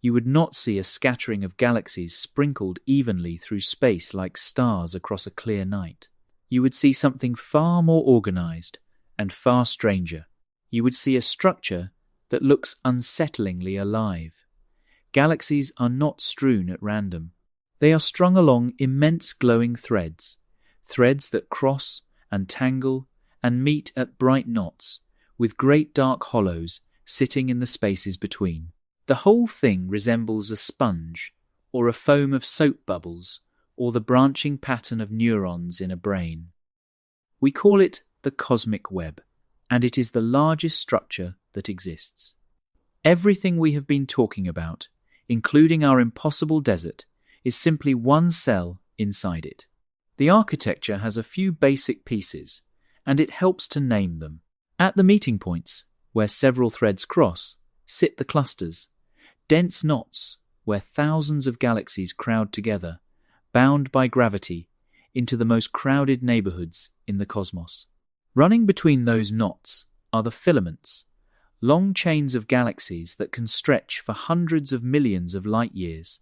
you would not see a scattering of galaxies sprinkled evenly through space like stars across a clear night. You would see something far more organized and far stranger. You would see a structure that looks unsettlingly alive. Galaxies are not strewn at random. They are strung along immense glowing threads, threads that cross and tangle and meet at bright knots, with great dark hollows sitting in the spaces between. The whole thing resembles a sponge, or a foam of soap bubbles, or the branching pattern of neurons in a brain. We call it the cosmic web, and it is the largest structure that exists. Everything we have been talking about, including our impossible desert, is simply one cell inside it. The architecture has a few basic pieces, and it helps to name them. At the meeting points, where several threads cross, sit the clusters, dense knots where thousands of galaxies crowd together, bound by gravity, into the most crowded neighborhoods in the cosmos. Running between those knots are the filaments, long chains of galaxies that can stretch for hundreds of millions of light years,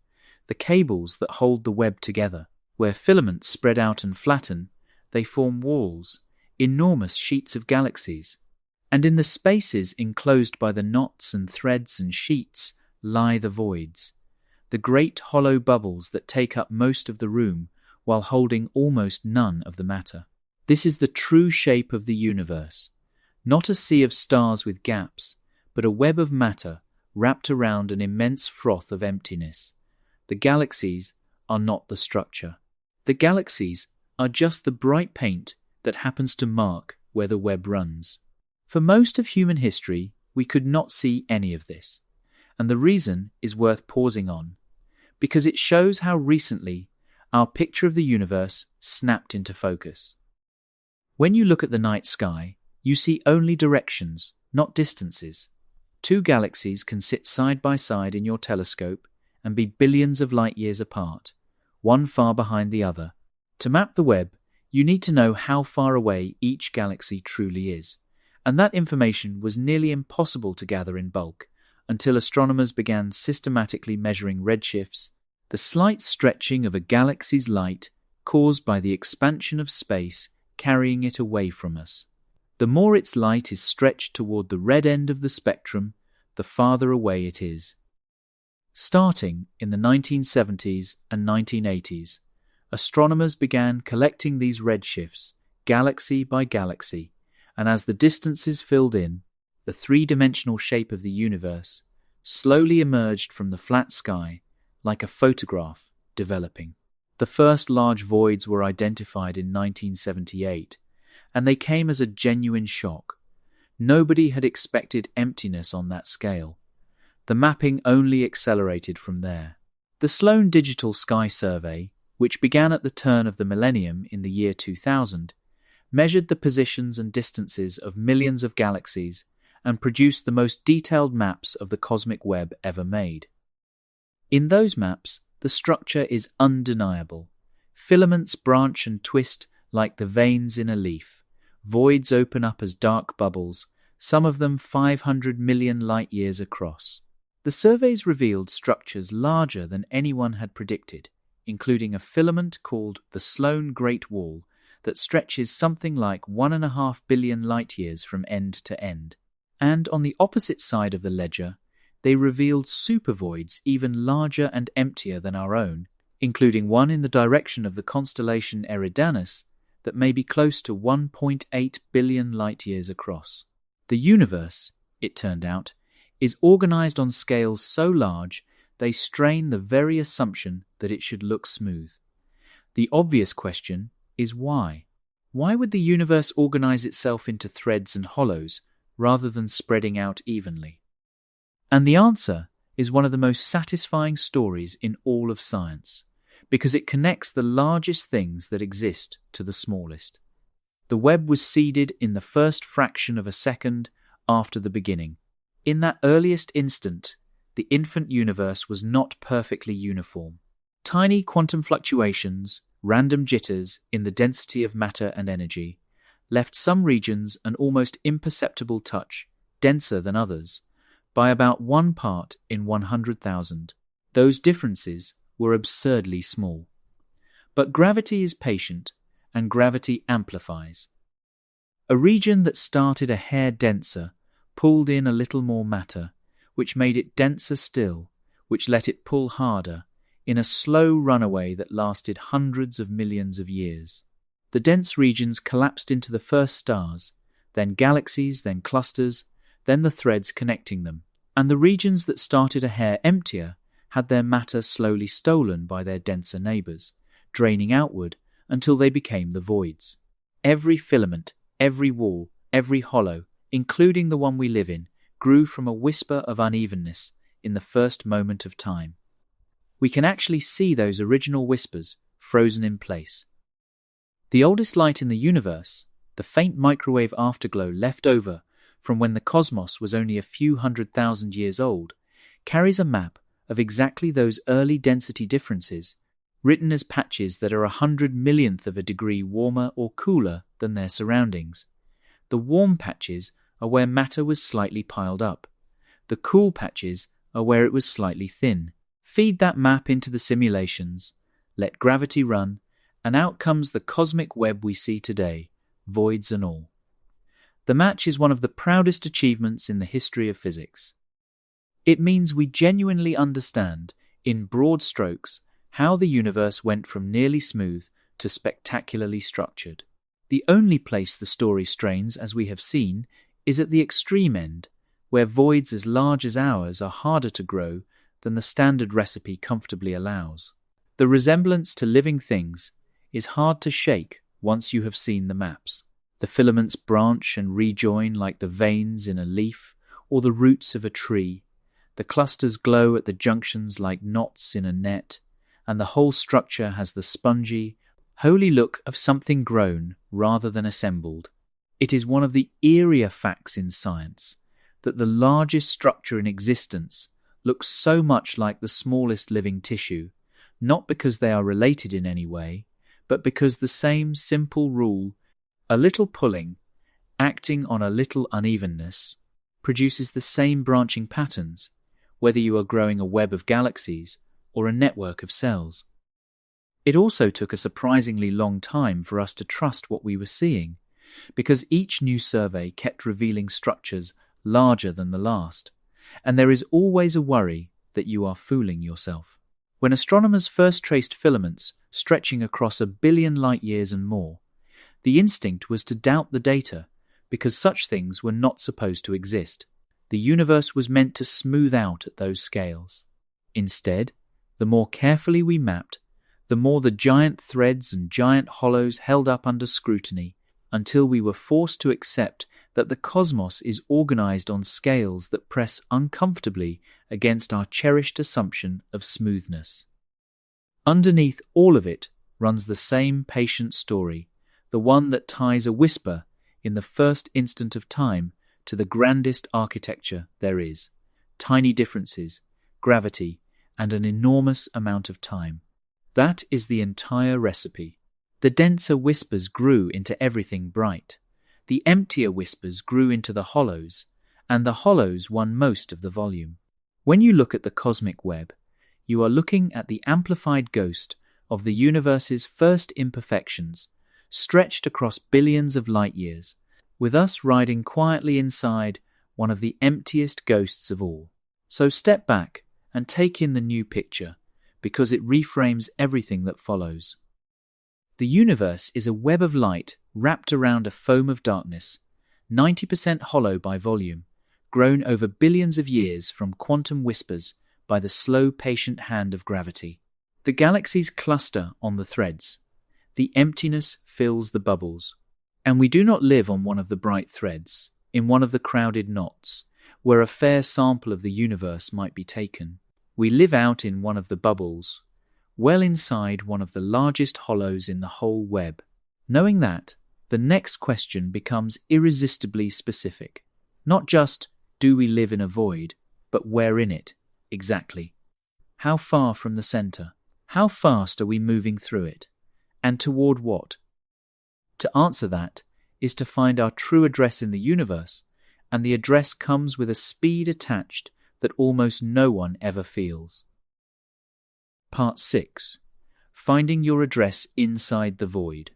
the cables that hold the web together. Where filaments spread out and flatten, they form walls, enormous sheets of galaxies. And in the spaces enclosed by the knots and threads and sheets lie the voids, the great hollow bubbles that take up most of the room while holding almost none of the matter. This is the true shape of the universe, not a sea of stars with gaps, but a web of matter wrapped around an immense froth of emptiness. The galaxies are not the structure. The galaxies are just the bright paint that happens to mark where the web runs. For most of human history, we could not see any of this, and the reason is worth pausing on, because it shows how recently our picture of the universe snapped into focus. When you look at the night sky, you see only directions, not distances. Two galaxies can sit side by side in your telescope, and be billions of light years apart, one far behind the other. To map the web, you need to know how far away each galaxy truly is, and that information was nearly impossible to gather in bulk until astronomers began systematically measuring redshifts, the slight stretching of a galaxy's light caused by the expansion of space carrying it away from us. The more its light is stretched toward the red end of the spectrum, the farther away it is. Starting in the 1970s and 1980s, astronomers began collecting these redshifts, galaxy by galaxy, and as the distances filled in, the three-dimensional shape of the universe slowly emerged from the flat sky like a photograph developing. The first large voids were identified in 1978, and they came as a genuine shock. Nobody had expected emptiness on that scale. The mapping only accelerated from there. The Sloan Digital Sky Survey, which began at the turn of the millennium in the year 2000, measured the positions and distances of millions of galaxies and produced the most detailed maps of the cosmic web ever made. In those maps, the structure is undeniable. Filaments branch and twist like the veins in a leaf. Voids open up as dark bubbles, some of them 500 million light-years across. The surveys revealed structures larger than anyone had predicted, including a filament called the Sloan Great Wall that stretches something like 1.5 billion light-years from end to end. And on the opposite side of the ledger, they revealed supervoids even larger and emptier than our own, including one in the direction of the constellation Eridanus that may be close to 1.8 billion light-years across. The universe, it turned out, is organized on scales so large they strain the very assumption that it should look smooth. The obvious question is why? Why would the universe organize itself into threads and hollows rather than spreading out evenly? And the answer is one of the most satisfying stories in all of science, because it connects the largest things that exist to the smallest. The web was seeded in the first fraction of a second after the beginning. In that earliest instant, the infant universe was not perfectly uniform. Tiny quantum fluctuations, random jitters in the density of matter and energy, left some regions an almost imperceptible touch, denser than others, by about 1 part in 100,000. Those differences were absurdly small. But gravity is patient, and gravity amplifies. A region that started a hair denser pulled in a little more matter, which made it denser still, which let it pull harder, in a slow runaway that lasted hundreds of millions of years. The dense regions collapsed into the first stars, then galaxies, then clusters, then the threads connecting them. And the regions that started a hair emptier had their matter slowly stolen by their denser neighbors, draining outward until they became the voids. Every filament, every wall, every hollow, including the one we live in, grew from a whisper of unevenness in the first moment of time. We can actually see those original whispers frozen in place. The oldest light in the universe, the faint microwave afterglow left over from when the cosmos was only a few 100,000 years old, carries a map of exactly those early density differences, written as patches that are 100 millionth of a degree warmer or cooler than their surroundings. The warm patches are where matter was slightly piled up. The cool patches are where it was slightly thin. Feed that map into the simulations, let gravity run, and out comes the cosmic web we see today, voids and all. The match is one of the proudest achievements in the history of physics. It means we genuinely understand, in broad strokes, how the universe went from nearly smooth to spectacularly structured. The only place the story strains, as we have seen, is at the extreme end, where voids as large as ours are harder to grow than the standard recipe comfortably allows. The resemblance to living things is hard to shake once you have seen the maps. The filaments branch and rejoin like the veins in a leaf or the roots of a tree. The clusters glow at the junctions like knots in a net, and the whole structure has the spongy, holy look of something grown rather than assembled. It is one of the eerier facts in science that the largest structure in existence look so much like the smallest living tissue, not because they are related in any way, but because the same simple rule, a little pulling, acting on a little unevenness, produces the same branching patterns, whether you are growing a web of galaxies or a network of cells. It also took a surprisingly long time for us to trust what we were seeing, because each new survey kept revealing structures larger than the last, and there is always a worry that you are fooling yourself. When astronomers first traced filaments stretching across 1 billion light-years and more, the instinct was to doubt the data, because such things were not supposed to exist. The universe was meant to smooth out at those scales. Instead, the more carefully we mapped, the more the giant threads and giant hollows held up under scrutiny, until we were forced to accept that the cosmos is organized on scales that press uncomfortably against our cherished assumption of smoothness. Underneath all of it runs the same patient story, the one that ties a whisper in the first instant of time to the grandest architecture there is: tiny differences, gravity, and an enormous amount of time. That is the entire recipe. The denser whispers grew into everything bright. The emptier whispers grew into the hollows, and the hollows won most of the volume. When you look at the cosmic web, you are looking at the amplified ghost of the universe's first imperfections, stretched across billions of light-years, with us riding quietly inside one of the emptiest ghosts of all. So step back and take in the new picture, because it reframes everything that follows. The universe is a web of light wrapped around a foam of darkness, 90% hollow by volume, grown over billions of years from quantum whispers by the slow, patient hand of gravity. The galaxies cluster on the threads. The emptiness fills the bubbles. And we do not live on one of the bright threads, in one of the crowded knots, where a fair sample of the universe might be taken. We live out in one of the bubbles, well inside one of the largest hollows in the whole web. Knowing that, the next question becomes irresistibly specific. Not just, do we live in a void, but where in it, exactly? How far from the center? How fast are we moving through it? And toward what? To answer that is to find our true address in the universe, and the address comes with a speed attached that almost no one ever feels. Part 6. Finding your address inside the void.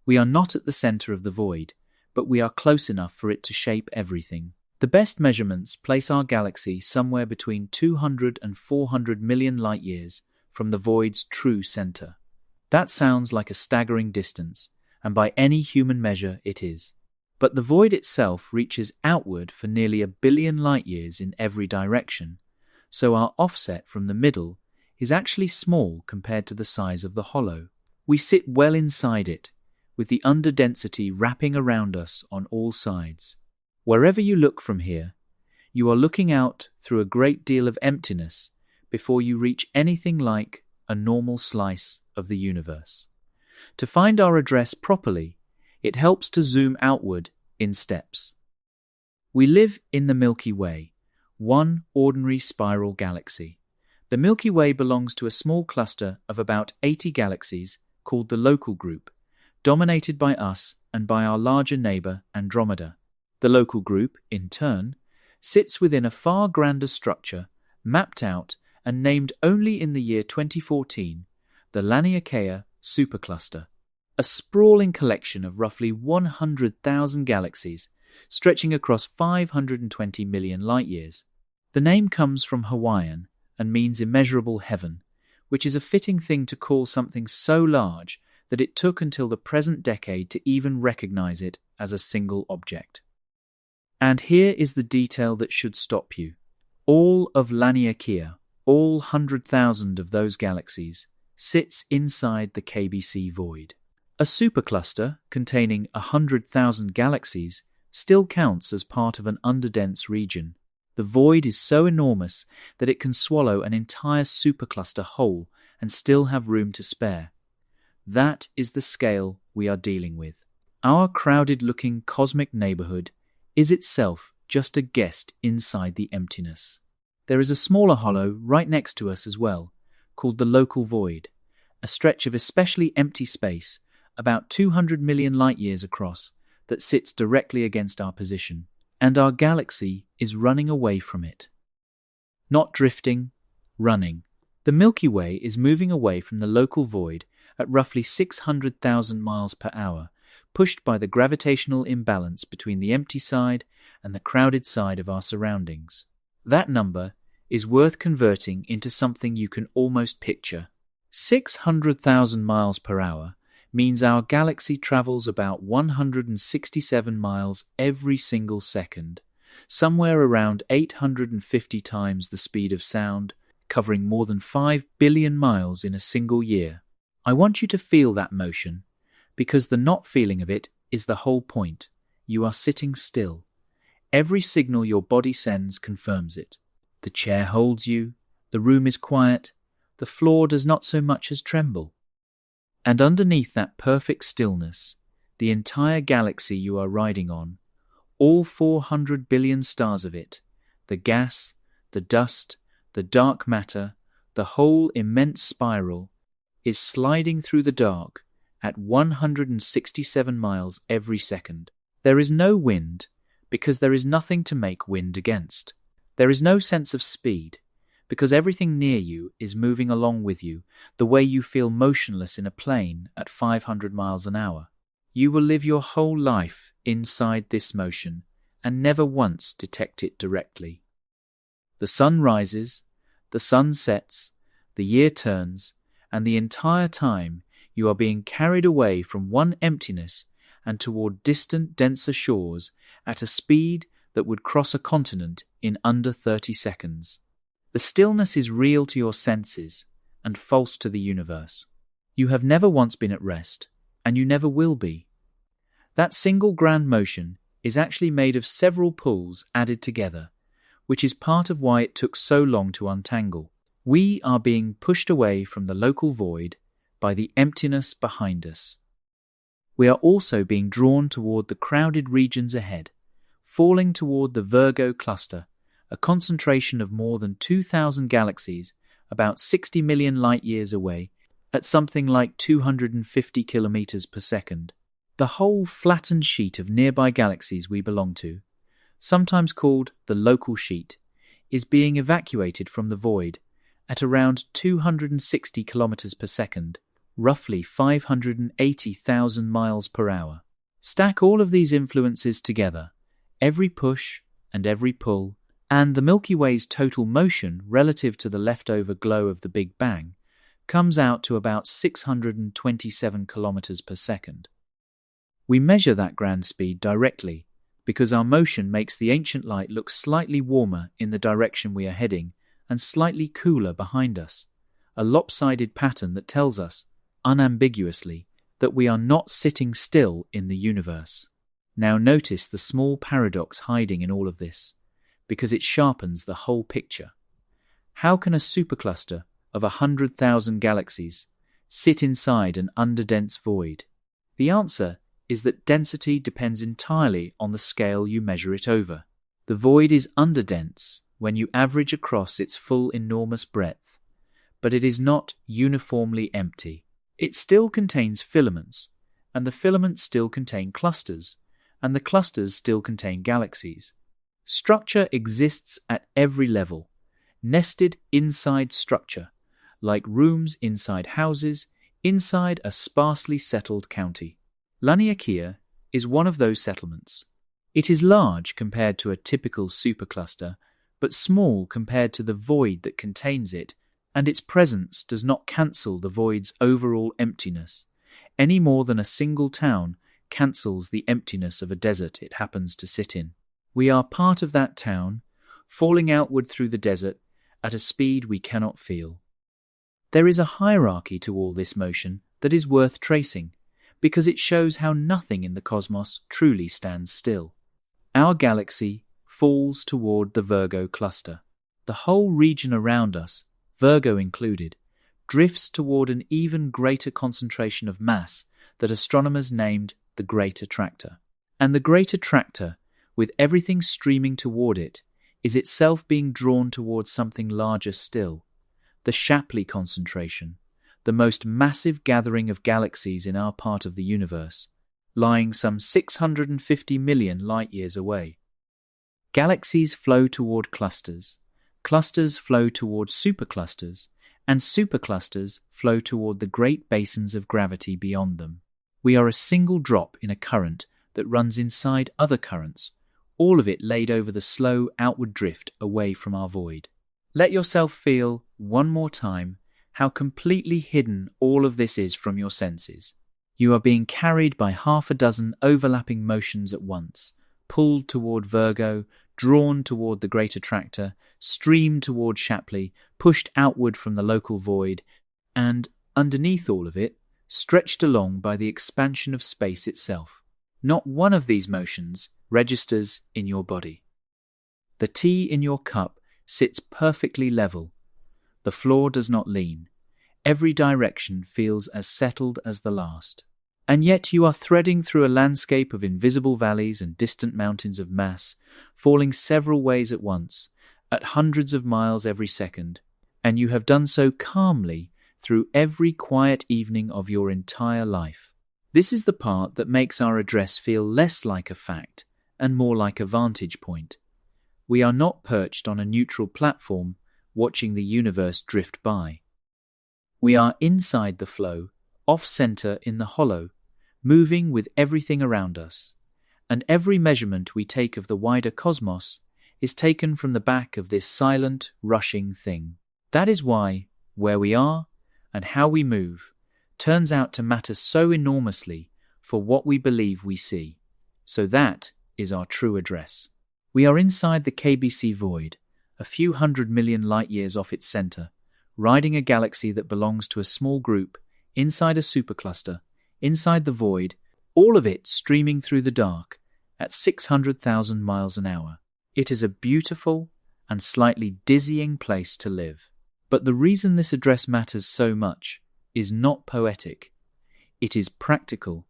We are not at the center of the void, but we are close enough for it to shape everything. The best measurements place our galaxy somewhere between 200 and 400 million light-years from the void's true center. That sounds like a staggering distance, and by any human measure it is. But the void itself reaches outward for nearly 1 billion light-years in every direction, so our offset from the middle is actually small compared to the size of the hollow. We sit well inside it, with the underdensity wrapping around us on all sides. Wherever you look from here, you are looking out through a great deal of emptiness before you reach anything like a normal slice of the universe. To find our address properly, it helps to zoom outward in steps. We live in the Milky Way, one ordinary spiral galaxy. The Milky Way belongs to a small cluster of about 80 galaxies called the Local Group, dominated by us and by our larger neighbor Andromeda. The Local Group, in turn, sits within a far grander structure, mapped out and named only in the year 2014, the Laniakea supercluster, a sprawling collection of roughly 100,000 galaxies stretching across 520 million light-years. The name comes from Hawaiian and means immeasurable heaven, which is a fitting thing to call something so large that it took until the present decade to even recognize it as a single object. And here is the detail that should stop you. All of Laniakea, all 100,000 of those galaxies, sits inside the KBC void. A supercluster containing 100,000 galaxies still counts as part of an underdense region. The void is so enormous that it can swallow an entire supercluster whole and still have room to spare. That is the scale we are dealing with. Our crowded-looking cosmic neighborhood is itself just a guest inside the emptiness. There is a smaller hollow right next to us as well, called the local void, a stretch of especially empty space, about 200 million light-years across, that sits directly against our position, and our galaxy is running away from it. Not drifting, running. The Milky Way is moving away from the local void at roughly 600,000 miles per hour, pushed by the gravitational imbalance between the empty side and the crowded side of our surroundings. That number is worth converting into something you can almost picture. 600,000 miles per hour means our galaxy travels about 167 miles every single second, somewhere around 850 times the speed of sound, covering more than 5 billion miles in a single year. I want you to feel that motion, because the not feeling of it is the whole point. You are sitting still. Every signal your body sends confirms it. The chair holds you, the room is quiet, the floor does not so much as tremble. And underneath that perfect stillness, the entire galaxy you are riding on, all 400 billion stars of it, the gas, the dust, the dark matter, the whole immense spiral, is sliding through the dark at 167 miles every second. There is no wind, because there is nothing to make wind against. There is no sense of speed, because everything near you is moving along with you, the way you feel motionless in a plane at 500 miles an hour. You will live your whole life inside this motion and never once detect it directly. The sun rises, the sun sets, the year turns, and the entire time you are being carried away from one emptiness and toward distant, denser shores at a speed that would cross a continent in under 30 seconds. The stillness is real to your senses and false to the universe. You have never once been at rest, and you never will be. That single grand motion is actually made of several pulls added together, which is part of why it took so long to untangle. We are being pushed away from the local void by the emptiness behind us. We are also being drawn toward the crowded regions ahead, falling toward the Virgo cluster, a concentration of more than 2,000 galaxies, about 60 million light-years away, at something like 250 kilometers per second. The whole flattened sheet of nearby galaxies we belong to, sometimes called the local sheet, is being evacuated from the void at around 260 kilometers per second, roughly 580,000 miles per hour. Stack all of these influences together, every push and every pull, and the Milky Way's total motion relative to the leftover glow of the Big Bang comes out to about 627 kilometers per second. We measure that grand speed directly because our motion makes the ancient light look slightly warmer in the direction we are heading and slightly cooler behind us, a lopsided pattern that tells us, unambiguously, that we are not sitting still in the universe. Now notice the small paradox hiding in all of this, because it sharpens the whole picture. How can a supercluster of 100,000 galaxies sit inside an underdense void? The answer is that density depends entirely on the scale you measure it over. The void is underdense when you average across its full enormous breadth, but it is not uniformly empty. It still contains filaments, and the filaments still contain clusters, and the clusters still contain galaxies. Structure exists at every level, nested inside structure, like rooms inside houses, inside a sparsely settled county. Laniakea is one of those settlements. It is large compared to a typical supercluster, but small compared to the void that contains it, and its presence does not cancel the void's overall emptiness, any more than a single town cancels the emptiness of a desert it happens to sit in. We are part of that town, falling outward through the desert at a speed we cannot feel. There is a hierarchy to all this motion that is worth tracing, because it shows how nothing in the cosmos truly stands still. Our galaxy falls toward the Virgo cluster. The whole region around us, Virgo included, drifts toward an even greater concentration of mass that astronomers named the Great Attractor. And the Great Attractor, with everything streaming toward it, is itself being drawn towards something larger still, the Shapley concentration, the most massive gathering of galaxies in our part of the universe, lying some 650 million light-years away. Galaxies flow toward clusters, clusters flow toward superclusters, and superclusters flow toward the great basins of gravity beyond them. We are a single drop in a current that runs inside other currents, all of it laid over the slow outward drift away from our void. Let yourself feel, one more time, how completely hidden all of this is from your senses. You are being carried by half a dozen overlapping motions at once, pulled toward Virgo, drawn toward the great attractor, streamed toward Shapley, pushed outward from the local void, and, underneath all of it, stretched along by the expansion of space itself. Not one of these motions registers in your body. The tea in your cup sits perfectly level. The floor does not lean. Every direction feels as settled as the last. And yet you are threading through a landscape of invisible valleys and distant mountains of mass, falling several ways at once, at hundreds of miles every second, and you have done so calmly through every quiet evening of your entire life. This is the part that makes our address feel less like a fact and more like a vantage point. We are not perched on a neutral platform watching the universe drift by. We are inside the flow, off-center in the hollow, moving with everything around us, and every measurement we take of the wider cosmos is taken from the back of this silent, rushing thing. That is why, where we are and how we move turns out to matter so enormously for what we believe we see. So that is our true address. We are inside the KBC void, a few 100 million light-years off its center, riding a galaxy that belongs to a small group, inside a supercluster, inside the void, all of it streaming through the dark at 600,000 miles an hour. It is a beautiful and slightly dizzying place to live. But the reason this address matters so much is not poetic. It is practical,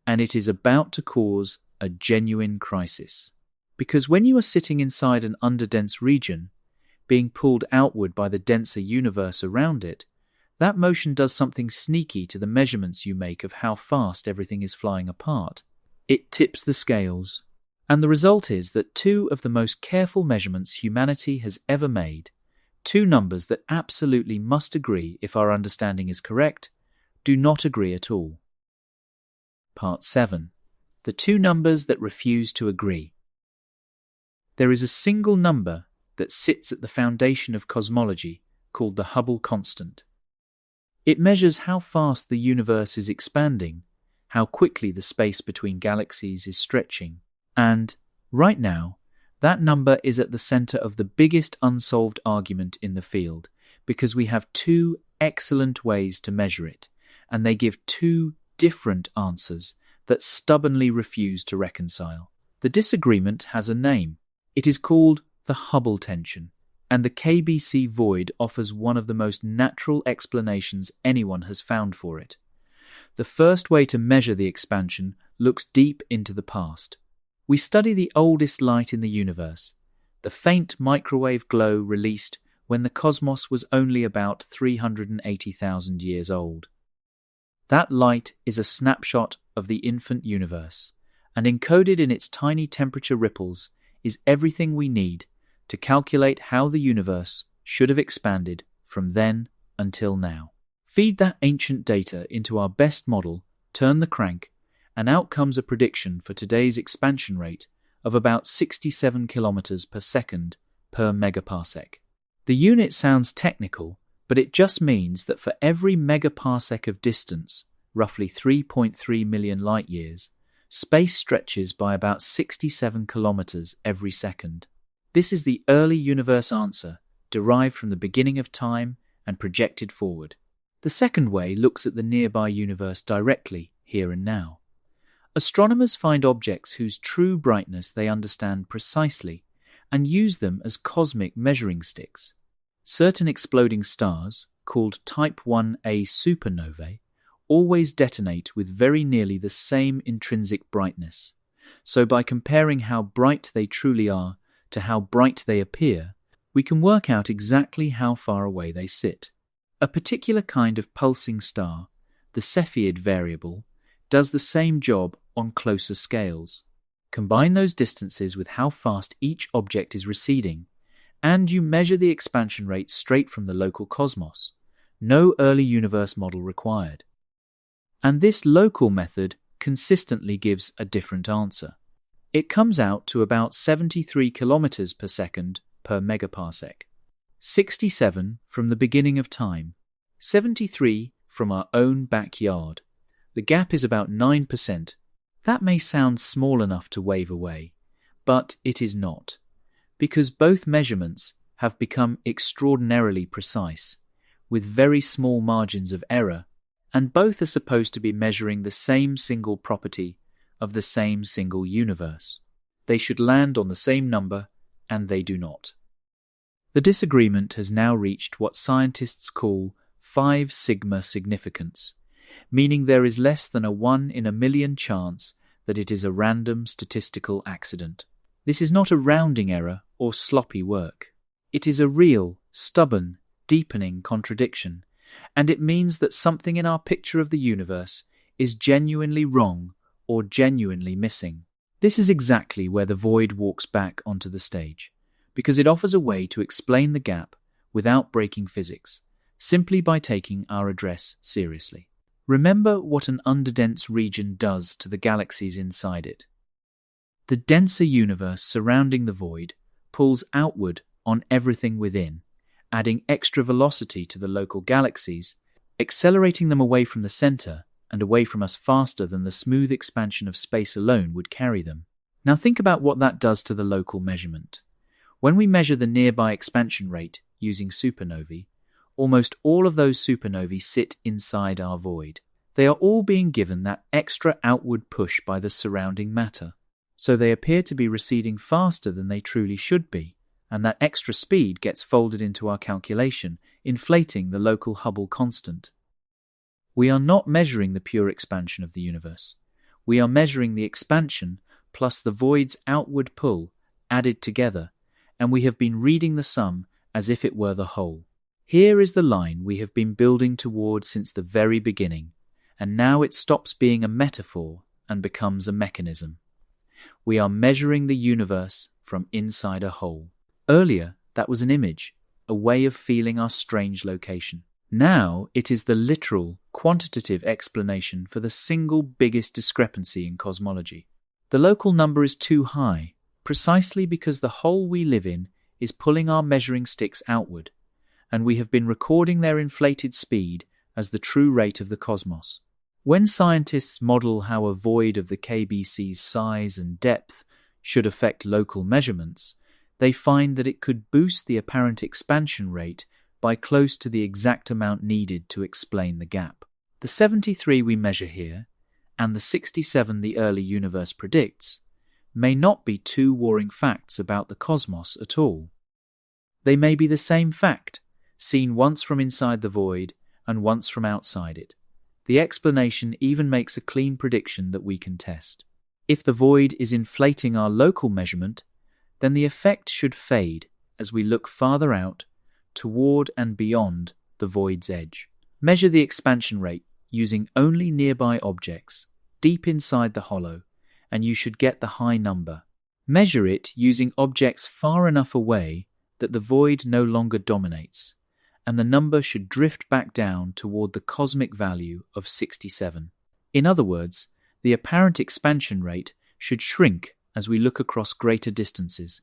and it is about to cause a genuine crisis. Because when you are sitting inside an underdense region, being pulled outward by the denser universe around it, that motion does something sneaky to the measurements you make of how fast everything is flying apart. It tips the scales, and the result is that two of the most careful measurements humanity has ever made, two numbers that absolutely must agree if our understanding is correct, do not agree at all. Part 7. The two numbers that refuse to agree. There is a single number that sits at the foundation of cosmology called the Hubble constant. It measures how fast the universe is expanding, how quickly the space between galaxies is stretching, and, right now, that number is at the center of the biggest unsolved argument in the field, because we have two excellent ways to measure it, and they give two different answers that stubbornly refuse to reconcile. The disagreement has a name. It is called the Hubble tension, and the KBC void offers one of the most natural explanations anyone has found for it. The first way to measure the expansion looks deep into the past. We study the oldest light in the universe, the faint microwave glow released when the cosmos was only about 380,000 years old. That light is a snapshot of the infant universe, and encoded in its tiny temperature ripples is everything we need to calculate how the universe should have expanded from then until now. Feed that ancient data into our best model, turn the crank, and out comes a prediction for today's expansion rate of about 67 kilometers per second per megaparsec. The unit sounds technical, but it just means that for every megaparsec of distance, roughly 3.3 million light-years, space stretches by about 67 kilometers every second. This is the early universe answer, derived from the beginning of time and projected forward. The second way looks at the nearby universe directly, here and now. Astronomers find objects whose true brightness they understand precisely and use them as cosmic measuring sticks. Certain exploding stars, called Type 1a supernovae, always detonate with very nearly the same intrinsic brightness. So by comparing how bright they truly are to how bright they appear, we can work out exactly how far away they sit. A particular kind of pulsing star, the Cepheid variable, does the same job on closer scales. Combine those distances with how fast each object is receding, and you measure the expansion rate straight from the local cosmos. No early universe model required. And this local method consistently gives a different answer. It comes out to about 73 kilometers per second per megaparsec. 67 from the beginning of time. 73 from our own backyard. The gap is about 9%. That may sound small enough to wave away, but it is not, because both measurements have become extraordinarily precise, with very small margins of error, and both are supposed to be measuring the same single property of the same single universe. They should land on the same number, and they do not. The disagreement has now reached what scientists call 5 sigma significance, meaning there is less than a 1 in a million chance that it is a random statistical accident. This is not a rounding error or sloppy work. It is a real, stubborn, deepening contradiction, and it means that something in our picture of the universe is genuinely wrong or genuinely missing. This is exactly where the void walks back onto the stage, because it offers a way to explain the gap without breaking physics, simply by taking our address seriously. Remember what an underdense region does to the galaxies inside it. The denser universe surrounding the void pulls outward on everything within, adding extra velocity to the local galaxies, accelerating them away from the center and away from us faster than the smooth expansion of space alone would carry them. Now think about what that does to the local measurement. When we measure the nearby expansion rate using supernovae, almost all of those supernovae sit inside our void. They are all being given that extra outward push by the surrounding matter, so they appear to be receding faster than they truly should be, and that extra speed gets folded into our calculation, inflating the local Hubble constant. We are not measuring the pure expansion of the universe. We are measuring the expansion plus the void's outward pull added together, and we have been reading the sum as if it were the whole. Here is the line we have been building toward since the very beginning, and now it stops being a metaphor and becomes a mechanism. We are measuring the universe from inside a whole. Earlier, that was an image, a way of feeling our strange location. Now it is the literal, quantitative explanation for the single biggest discrepancy in cosmology. The local number is too high, precisely because the hole we live in is pulling our measuring sticks outward, and we have been recording their inflated speed as the true rate of the cosmos. When scientists model how a void of the KBC's size and depth should affect local measurements, they find that it could boost the apparent expansion rate by close to the exact amount needed to explain the gap. The 73 we measure here, and the 67 the early universe predicts, may not be two warring facts about the cosmos at all. They may be the same fact, seen once from inside the void and once from outside it. The explanation even makes a clean prediction that we can test. If the void is inflating our local measurement, then the effect should fade as we look farther out, toward and beyond the void's edge. Measure the expansion rate using only nearby objects, deep inside the hollow, and you should get the high number. Measure it using objects far enough away that the void no longer dominates, and the number should drift back down toward the cosmic value of 67. In other words, the apparent expansion rate should shrink as we look across greater distances.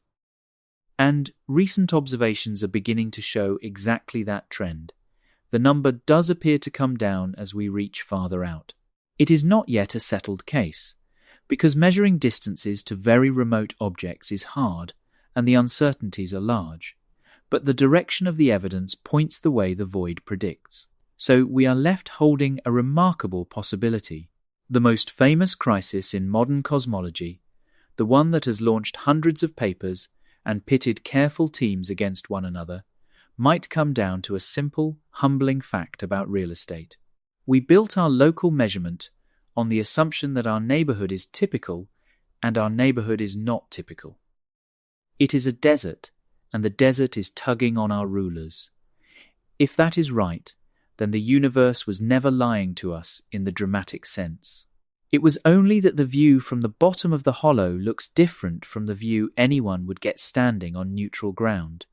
And recent observations are beginning to show exactly that trend. The number does appear to come down as we reach farther out. It is not yet a settled case, because measuring distances to very remote objects is hard and the uncertainties are large. But the direction of the evidence points the way the void predicts. So we are left holding a remarkable possibility. The most famous crisis in modern cosmology, the one that has launched hundreds of papers and pitted careful teams against one another, might come down to a simple, humbling fact about real estate. We built our local measurement on the assumption that our neighborhood is typical and our neighborhood is not typical. It is a desert, and the desert is tugging on our rulers. If that is right, then the universe was never lying to us in the dramatic sense. It was only that the view from the bottom of the hollow looks different from the view anyone would get standing on neutral ground,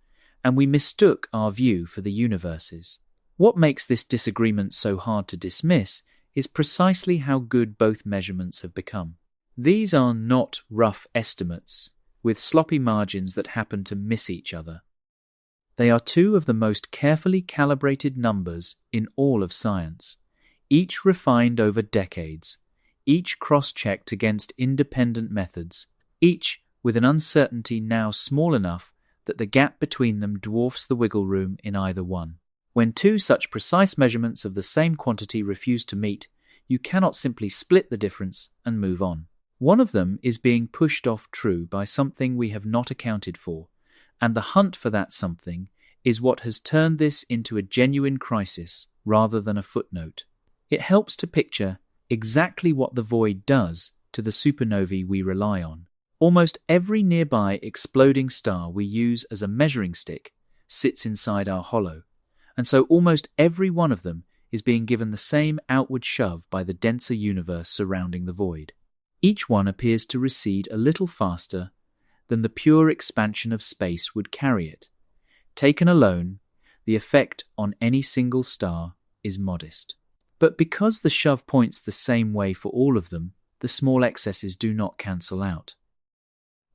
and we mistook our view for the universe's. What makes this disagreement so hard to dismiss is precisely how good both measurements have become. These are not rough estimates, with sloppy margins that happen to miss each other. They are two of the most carefully calibrated numbers in all of science, each refined over decades, each cross-checked against independent methods, each with an uncertainty now small enough that the gap between them dwarfs the wiggle room in either one. When two such precise measurements of the same quantity refuse to meet, you cannot simply split the difference and move on. One of them is being pushed off true by something we have not accounted for, and the hunt for that something is what has turned this into a genuine crisis rather than a footnote. It helps to picture exactly what the void does to the supernovae we rely on. Almost every nearby exploding star we use as a measuring stick sits inside our hollow, and so almost every one of them is being given the same outward shove by the denser universe surrounding the void. Each one appears to recede a little faster than the pure expansion of space would carry it. Taken alone, the effect on any single star is modest. But because the shove points the same way for all of them, the small excesses do not cancel out.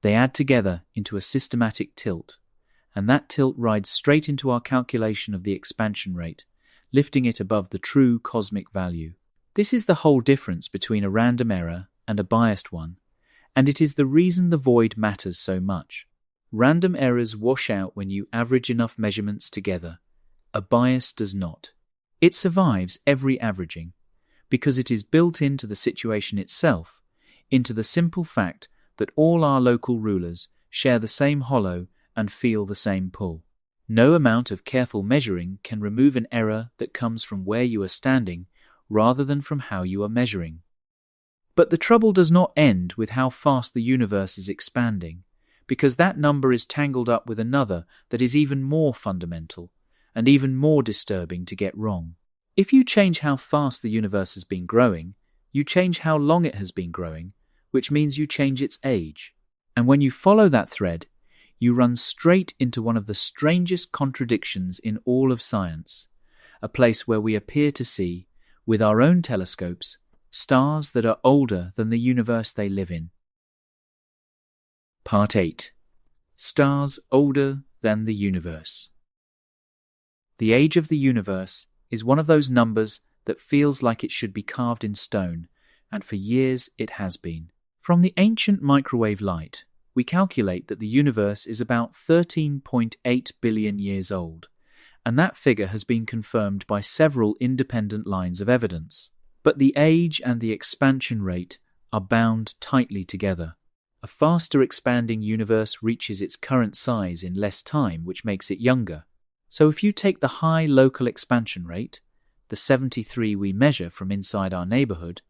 They add together into a systematic tilt, and that tilt rides straight into our calculation of the expansion rate, lifting it above the true cosmic value. This is the whole difference between a random error and a biased one, and it is the reason the void matters so much. Random errors wash out when you average enough measurements together. A bias does not. It survives every averaging, because it is built into the situation itself, into the simple fact that all our local rulers share the same hollow and feel the same pull. No amount of careful measuring can remove an error that comes from where you are standing rather than from how you are measuring. But the trouble does not end with how fast the universe is expanding, because that number is tangled up with another that is even more fundamental and even more disturbing to get wrong. If you change how fast the universe has been growing, you change how long it has been growing, which means you change its age. And when you follow that thread, you run straight into one of the strangest contradictions in all of science, a place where we appear to see, with our own telescopes, stars that are older than the universe they live in. Part 8. Stars older than the universe. The age of the universe is one of those numbers that feels like it should be carved in stone, and for years it has been. From the ancient microwave light, we calculate that the universe is about 13.8 billion years old, and that figure has been confirmed by several independent lines of evidence. But the age and the expansion rate are bound tightly together. A faster expanding universe reaches its current size in less time, which makes it younger. So if you take the high local expansion rate, the 73 we measure from inside our neighborhood,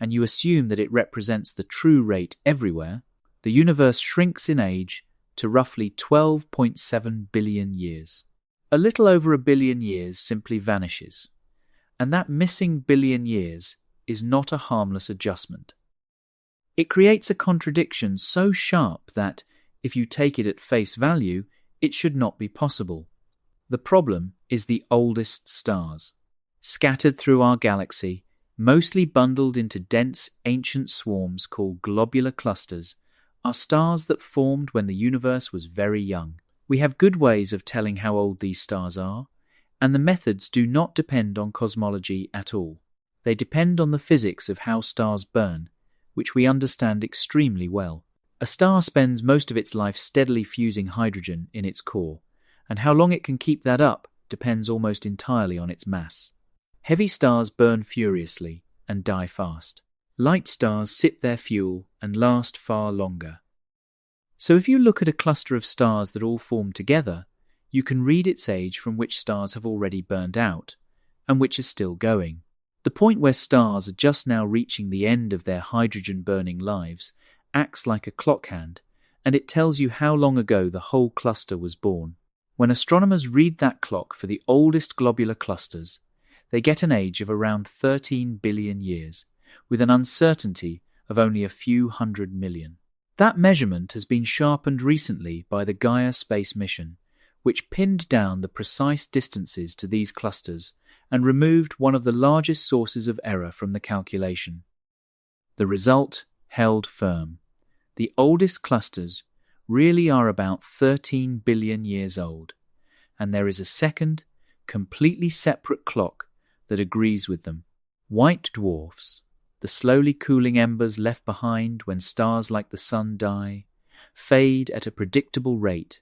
and you assume that it represents the true rate everywhere, the universe shrinks in age to roughly 12.7 billion years. A little over a billion years simply vanishes, and that missing billion years is not a harmless adjustment. It creates a contradiction so sharp that, if you take it at face value, it should not be possible. The problem is the oldest stars. Scattered through our galaxy, mostly bundled into dense ancient swarms called globular clusters, are stars that formed when the universe was very young. We have good ways of telling how old these stars are, and the methods do not depend on cosmology at all. They depend on the physics of how stars burn, which we understand extremely well. A star spends most of its life steadily fusing hydrogen in its core, and how long it can keep that up depends almost entirely on its mass. Heavy stars burn furiously and die fast. Light stars sip their fuel and last far longer. So if you look at a cluster of stars that all form together, you can read its age from which stars have already burned out, and which are still going. The point where stars are just now reaching the end of their hydrogen-burning lives acts like a clock hand and it tells you how long ago the whole cluster was born. When astronomers read that clock for the oldest globular clusters, they get an age of around 13 billion years, with an uncertainty of only a few 100 million. That measurement has been sharpened recently by the Gaia space mission, which pinned down the precise distances to these clusters and removed one of the largest sources of error from the calculation. The result held firm. The oldest clusters really are about 13 billion years old, and there is a second, completely separate clock that agrees with them. White dwarfs, the slowly cooling embers left behind when stars like the Sun die, fade at a predictable rate,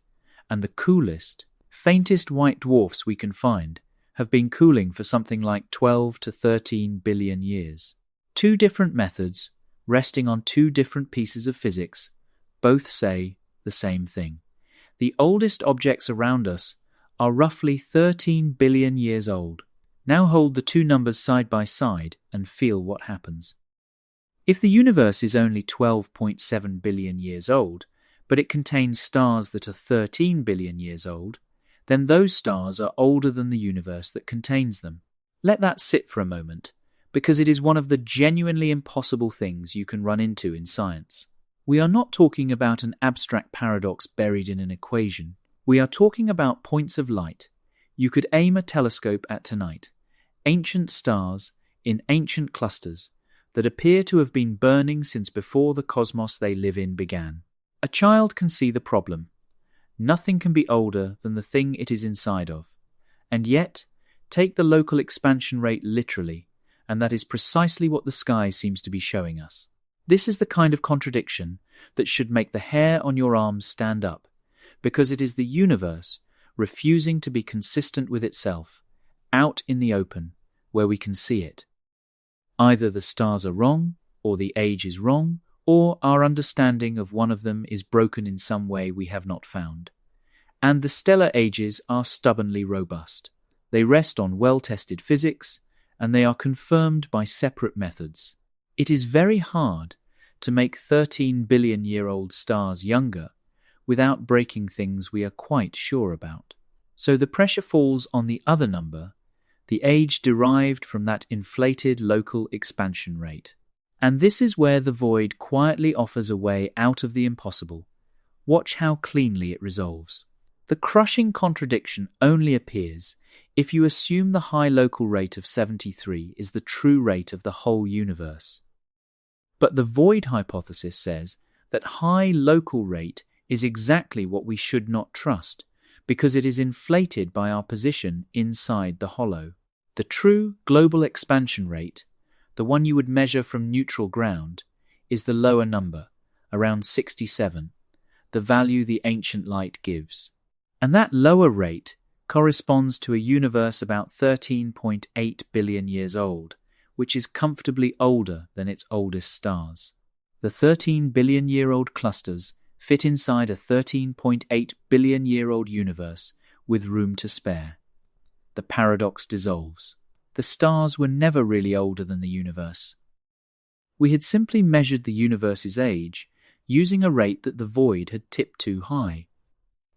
and the coolest, faintest white dwarfs we can find have been cooling for something like 12 to 13 billion years. Two different methods, resting on two different pieces of physics, both say the same thing. The oldest objects around us are roughly 13 billion years old. Now hold the two numbers side by side and feel what happens. If the universe is only 12.7 billion years old, but it contains stars that are 13 billion years old, then those stars are older than the universe that contains them. Let that sit for a moment, because it is one of the genuinely impossible things you can run into in science. We are not talking about an abstract paradox buried in an equation. We are talking about points of light you could aim a telescope at tonight, ancient stars in ancient clusters that appear to have been burning since before the cosmos they live in began. A child can see the problem. Nothing can be older than the thing it is inside of. And yet, take the local expansion rate literally, and that is precisely what the sky seems to be showing us. This is the kind of contradiction that should make the hair on your arms stand up, because it is the universe refusing to be consistent with itself, out in the open, where we can see it. Either the stars are wrong, or the age is wrong, or our understanding of one of them is broken in some way we have not found. And the stellar ages are stubbornly robust. They rest on well-tested physics, and they are confirmed by separate methods. It is very hard to make 13 billion-year-old stars younger without breaking things we are quite sure about. So the pressure falls on the other number, the age derived from that inflated local expansion rate. And this is where the void quietly offers a way out of the impossible. Watch how cleanly it resolves. The crushing contradiction only appears if you assume the high local rate of 73 is the true rate of the whole universe. But the void hypothesis says that high local rate is exactly what we should not trust, because it is inflated by our position inside the hollow. The true global expansion rate, the one you would measure from neutral ground, is the lower number, around 67, the value the ancient light gives. And that lower rate corresponds to a universe about 13.8 billion years old, which is comfortably older than its oldest stars. The 13 billion-year-old clusters fit inside a 13.8 billion-year-old universe with room to spare. The paradox dissolves. The stars were never really older than the universe. We had simply measured the universe's age using a rate that the void had tipped too high.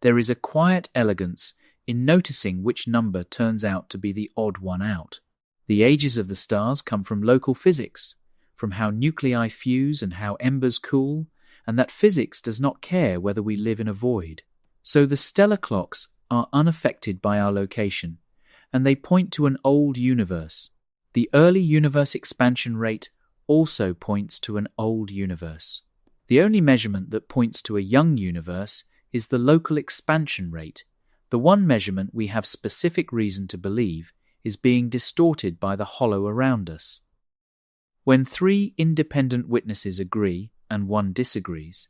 There is a quiet elegance in noticing which number turns out to be the odd one out. The ages of the stars come from local physics, from how nuclei fuse and how embers cool, and that physics does not care whether we live in a void. So the stellar clocks are unaffected by our location, and they point to an old universe. The early universe expansion rate also points to an old universe. The only measurement that points to a young universe is the local expansion rate, the one measurement we have specific reason to believe is being distorted by the hollow around us. When three independent witnesses agree and one disagrees,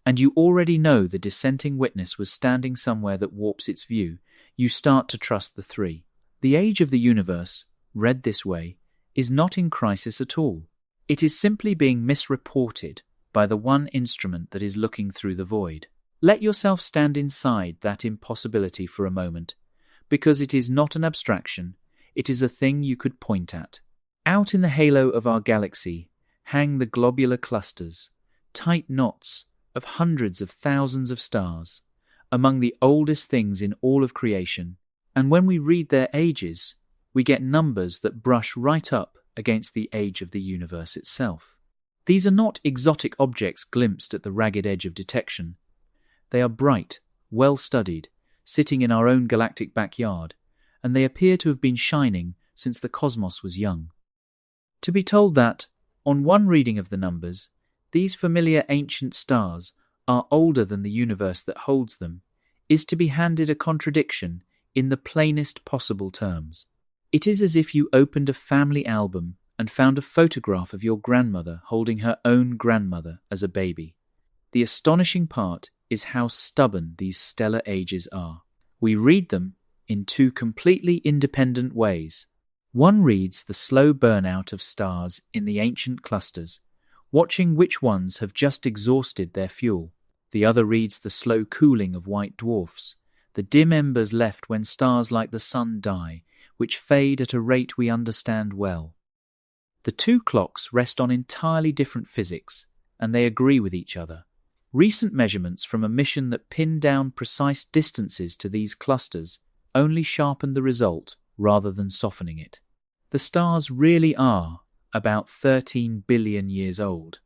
and you already know the dissenting witness was standing somewhere that warps its view, you start to trust the three. The age of the universe, read this way, is not in crisis at all. It is simply being misreported by the one instrument that is looking through the void. Let yourself stand inside that impossibility for a moment, because it is not an abstraction, it is a thing you could point at. Out in the halo of our galaxy hang the globular clusters, tight knots of hundreds of thousands of stars, among the oldest things in all of creation, and when we read their ages, we get numbers that brush right up against the age of the universe itself. These are not exotic objects glimpsed at the ragged edge of detection. They are bright, well-studied, sitting in our own galactic backyard, and they appear to have been shining since the cosmos was young. To be told that, on one reading of the numbers, these familiar ancient stars are older than the universe that holds them, is to be handed a contradiction in the plainest possible terms. It is as if you opened a family album and found a photograph of your grandmother holding her own grandmother as a baby. The astonishing part is how stubborn these stellar ages are. We read them in two completely independent ways. One reads the slow burnout of stars in the ancient clusters, watching which ones have just exhausted their fuel. The other reads the slow cooling of white dwarfs, the dim embers left when stars like the sun die, which fade at a rate we understand well. The two clocks rest on entirely different physics, and they agree with each other. Recent measurements from a mission that pinned down precise distances to these clusters only sharpened the result rather than softening it. The stars really are about 13 billion years old,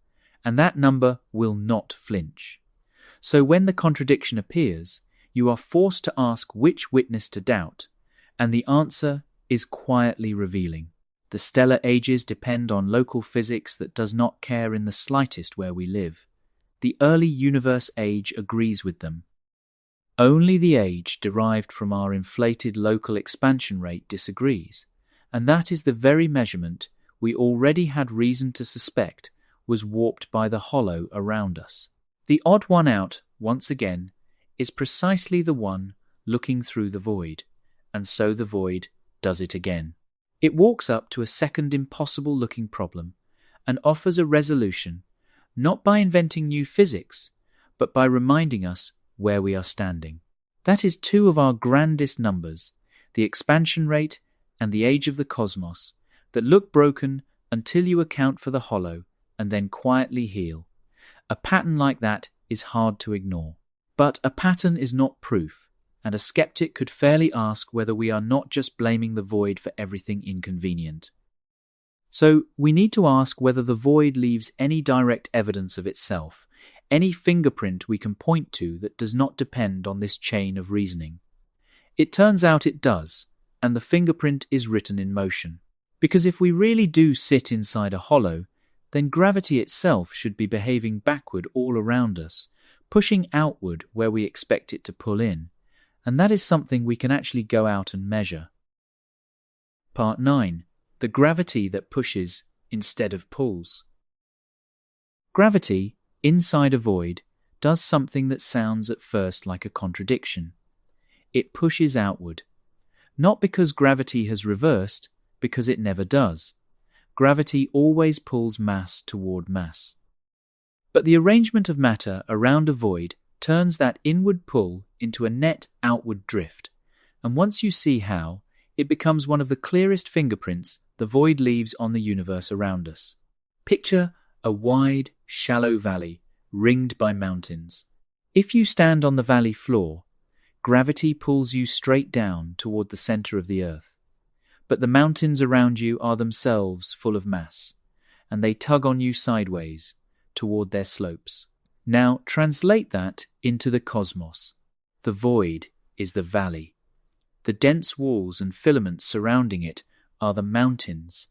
and that number will not flinch. So when the contradiction appears, you are forced to ask which witness to doubt, and the answer is quietly revealing. The stellar ages depend on local physics that does not care in the slightest where we live. The early universe age agrees with them. Only the age derived from our inflated local expansion rate disagrees, and that is the very measurement we already had reason to suspect was warped by the hollow around us. The odd one out, once again, is precisely the one looking through the void, and so the void does it again. It walks up to a second impossible-looking problem and offers a resolution, not by inventing new physics, but by reminding us where we are standing. That is two of our grandest numbers, the expansion rate and the age of the cosmos, that look broken until you account for the hollow and then quietly heal. A pattern like that is hard to ignore. But a pattern is not proof, and a skeptic could fairly ask whether we are not just blaming the void for everything inconvenient. So we need to ask whether the void leaves any direct evidence of itself, any fingerprint we can point to that does not depend on this chain of reasoning. It turns out it does, and the fingerprint is written in motion. Because if we really do sit inside a hollow, then gravity itself should be behaving backward all around us, pushing outward where we expect it to pull in, and that is something we can actually go out and measure. Part 9. The gravity that pushes instead of pulls. Gravity, inside a void, does something that sounds at first like a contradiction. It pushes outward. Not because gravity has reversed, because it never does. Gravity always pulls mass toward mass. But the arrangement of matter around a void turns that inward pull into a net outward drift, and once you see how, it becomes one of the clearest fingerprints the void leaves on the universe around us. Picture a wide, shallow valley ringed by mountains. If you stand on the valley floor, gravity pulls you straight down toward the center of the earth. But the mountains around you are themselves full of mass, and they tug on you sideways toward their slopes. Now translate that into the cosmos. The void is the valley. The dense walls and filaments surrounding it are the mountains.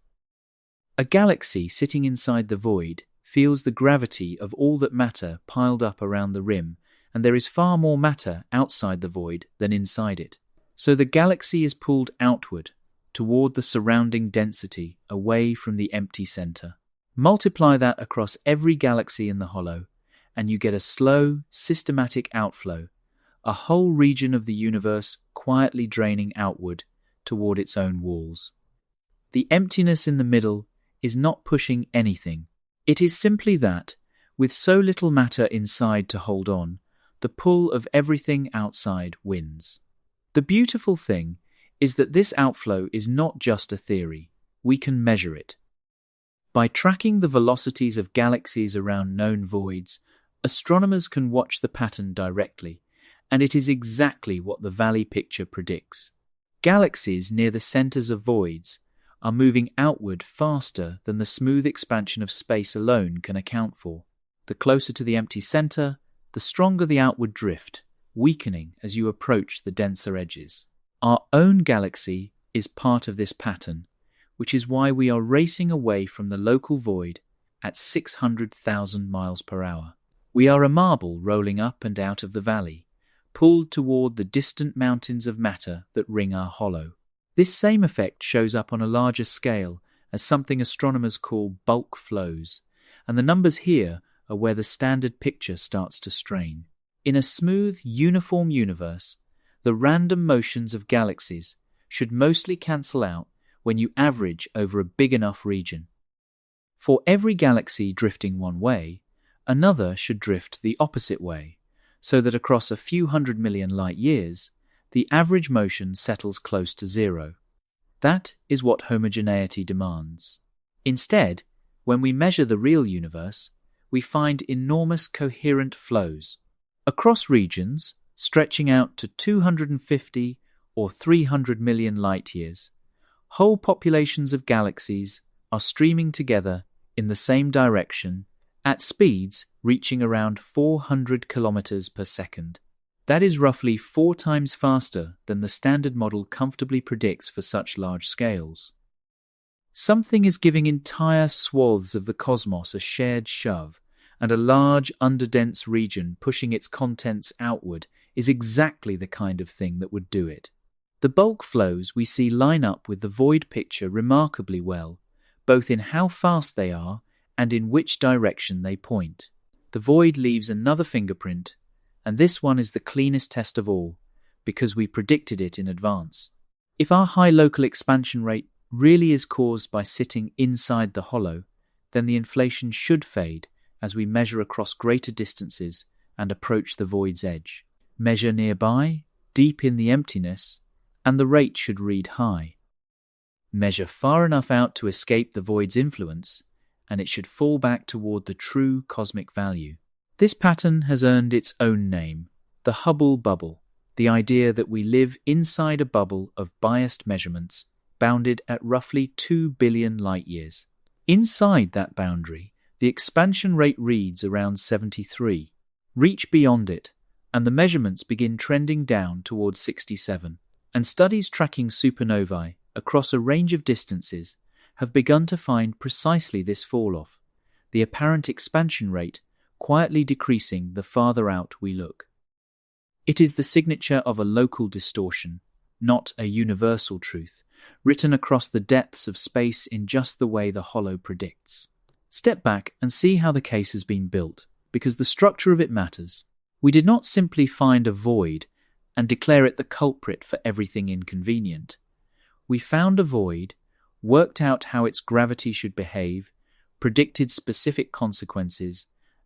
A galaxy sitting inside the void feels the gravity of all that matter piled up around the rim, and there is far more matter outside the void than inside it. So the galaxy is pulled outward, toward the surrounding density, away from the empty center. Multiply that across every galaxy in the hollow, and you get a slow, systematic outflow, a whole region of the universe quietly draining outward toward its own walls. The emptiness in the middle is not pushing anything. It is simply that, with so little matter inside to hold on, the pull of everything outside wins. The beautiful thing is that this outflow is not just a theory. We can measure it. By tracking the velocities of galaxies around known voids, Astronomers can watch the pattern directly, and it is exactly what the valley picture predicts. Galaxies near the centers of voids are moving outward faster than the smooth expansion of space alone can account for. The closer to the empty center, the stronger the outward drift, weakening as you approach the denser edges. Our own galaxy is part of this pattern, which is why we are racing away from the local void at 600,000 miles per hour. We are a marble rolling up and out of the valley, pulled toward the distant mountains of matter that ring our hollow. This same effect shows up on a larger scale as something astronomers call bulk flows, and the numbers here are where the standard picture starts to strain. In a smooth, uniform universe, the random motions of galaxies should mostly cancel out when you average over a big enough region. For every galaxy drifting one way, another should drift the opposite way, so that across a few 100 million light years, the average motion settles close to zero. That is what homogeneity demands. Instead, when we measure the real universe, we find enormous coherent flows. Across regions, stretching out to 250 or 300 million light years, whole populations of galaxies are streaming together in the same direction at speeds reaching around 400 kilometers per second. That is roughly 4 times faster than the standard model comfortably predicts for such large scales. Something is giving entire swaths of the cosmos a shared shove, and a large, underdense region pushing its contents outward is exactly the kind of thing that would do it. The bulk flows we see line up with the void picture remarkably well, both in how fast they are and in which direction they point. The void leaves another fingerprint, and this one is the cleanest test of all, because we predicted it in advance. If our high local expansion rate really is caused by sitting inside the hollow, then the inflation should fade as we measure across greater distances and approach the void's edge. Measure nearby, deep in the emptiness, and the rate should read high. Measure far enough out to escape the void's influence, and it should fall back toward the true cosmic value. This pattern has earned its own name, the Hubble bubble, the idea that we live inside a bubble of biased measurements bounded at roughly 2 billion light-years. Inside that boundary, the expansion rate reads around 73. Reach beyond it, and the measurements begin trending down towards 67. And studies tracking supernovae across a range of distances have begun to find precisely this fall-off, the apparent expansion rate quietly decreasing the farther out we look. It is the signature of a local distortion, not a universal truth, written across the depths of space in just the way the hollow predicts. Step back and see how the case has been built, because the structure of it matters. We did not simply find a void and declare it the culprit for everything inconvenient. We found a void, worked out how its gravity should behave, predicted specific consequences,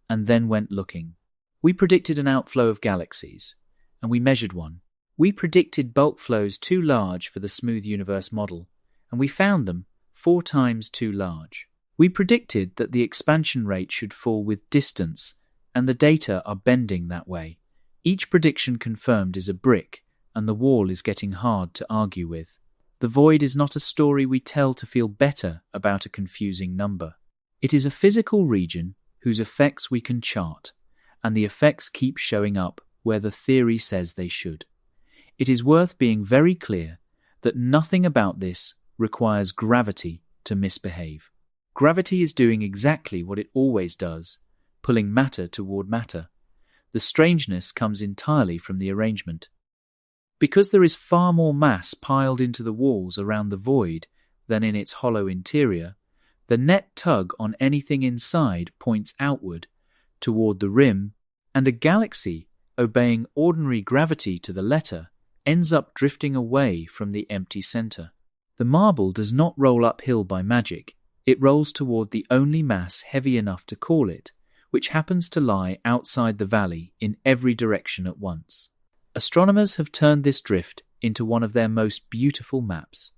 and then went looking. We predicted an outflow of galaxies, and we measured one. We predicted bulk flows too large for the smooth universe model, and we found them 4 times too large. We predicted that the expansion rate should fall with distance, and the data are bending that way. Each prediction confirmed is a brick, and the wall is getting hard to argue with. The void is not a story we tell to feel better about a confusing number. It is a physical region whose effects we can chart, and the effects keep showing up where the theory says they should. It is worth being very clear that nothing about this requires gravity to misbehave. Gravity is doing exactly what it always does, pulling matter toward matter. The strangeness comes entirely from the arrangement. Because there is far more mass piled into the walls around the void than in its hollow interior, the net tug on anything inside points outward, toward the rim, and a galaxy, obeying ordinary gravity to the letter, ends up drifting away from the empty center. The marble does not roll uphill by magic. It rolls toward the only mass heavy enough to call it, which happens to lie outside the valley in every direction at once. Astronomers have turned this drift into one of their most beautiful maps.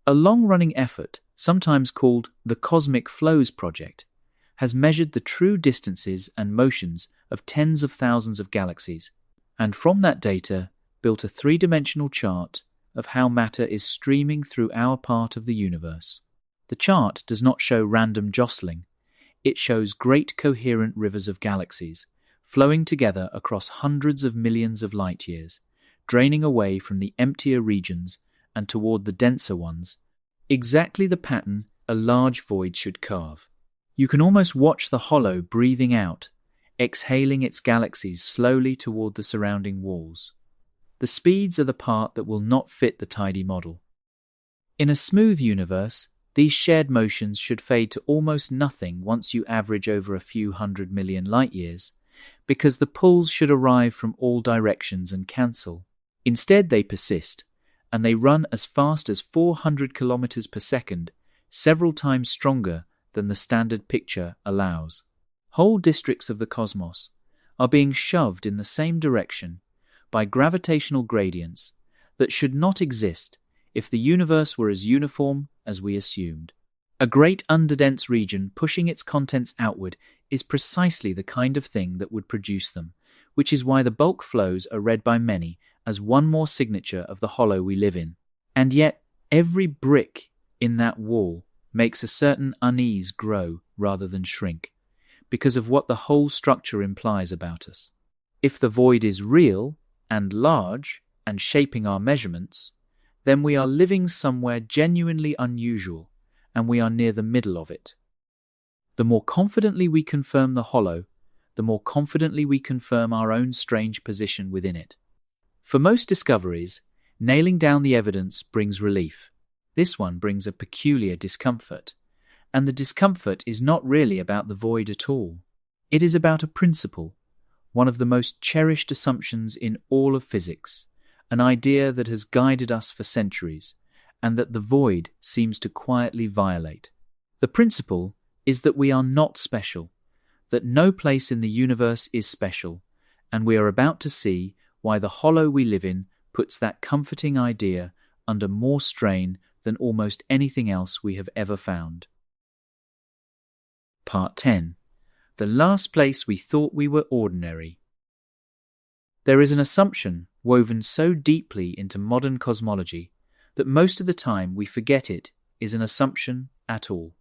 A long-running effort, sometimes called the Cosmic Flows Project, has measured the true distances and motions of tens of thousands of galaxies, and from that data built a three-dimensional chart of how matter is streaming through our part of the universe. The chart does not show random jostling. It shows great coherent rivers of galaxies, flowing together across hundreds of millions of light years, draining away from the emptier regions and toward the denser ones, exactly the pattern a large void should carve. You can almost watch the hollow breathing out, exhaling its galaxies slowly toward the surrounding walls. The speeds are the part that will not fit the tidy model. In a smooth universe, these shared motions should fade to almost nothing once you average over a few 100 million light-years, because the pulls should arrive from all directions and cancel. Instead, they persist, and they run as fast as 400 kilometers per second, several times stronger than the standard picture allows. Whole districts of the cosmos are being shoved in the same direction by gravitational gradients that should not exist if the universe were as uniform as we assumed. A great underdense region pushing its contents outward is precisely the kind of thing that would produce them, which is why the bulk flows are read by many as one more signature of the hollow we live in. And yet, every brick in that wall makes a certain unease grow rather than shrink, because of what the whole structure implies about us. If the void is real and large and shaping our measurements, then we are living somewhere genuinely unusual, and we are near the middle of it. The more confidently we confirm the hollow, the more confidently we confirm our own strange position within it. For most discoveries, nailing down the evidence brings relief. This one brings a peculiar discomfort, and the discomfort is not really about the void at all. It is about a principle, one of the most cherished assumptions in all of physics, an idea that has guided us for centuries, and that the void seems to quietly violate. The principle is that we are not special, that no place in the universe is special, and we are about to see why the hollow we live in puts that comforting idea under more strain than almost anything else we have ever found. Part 10. The last place we thought we were ordinary. There is an assumption woven so deeply into modern cosmology that most of the time we forget it is an assumption at all.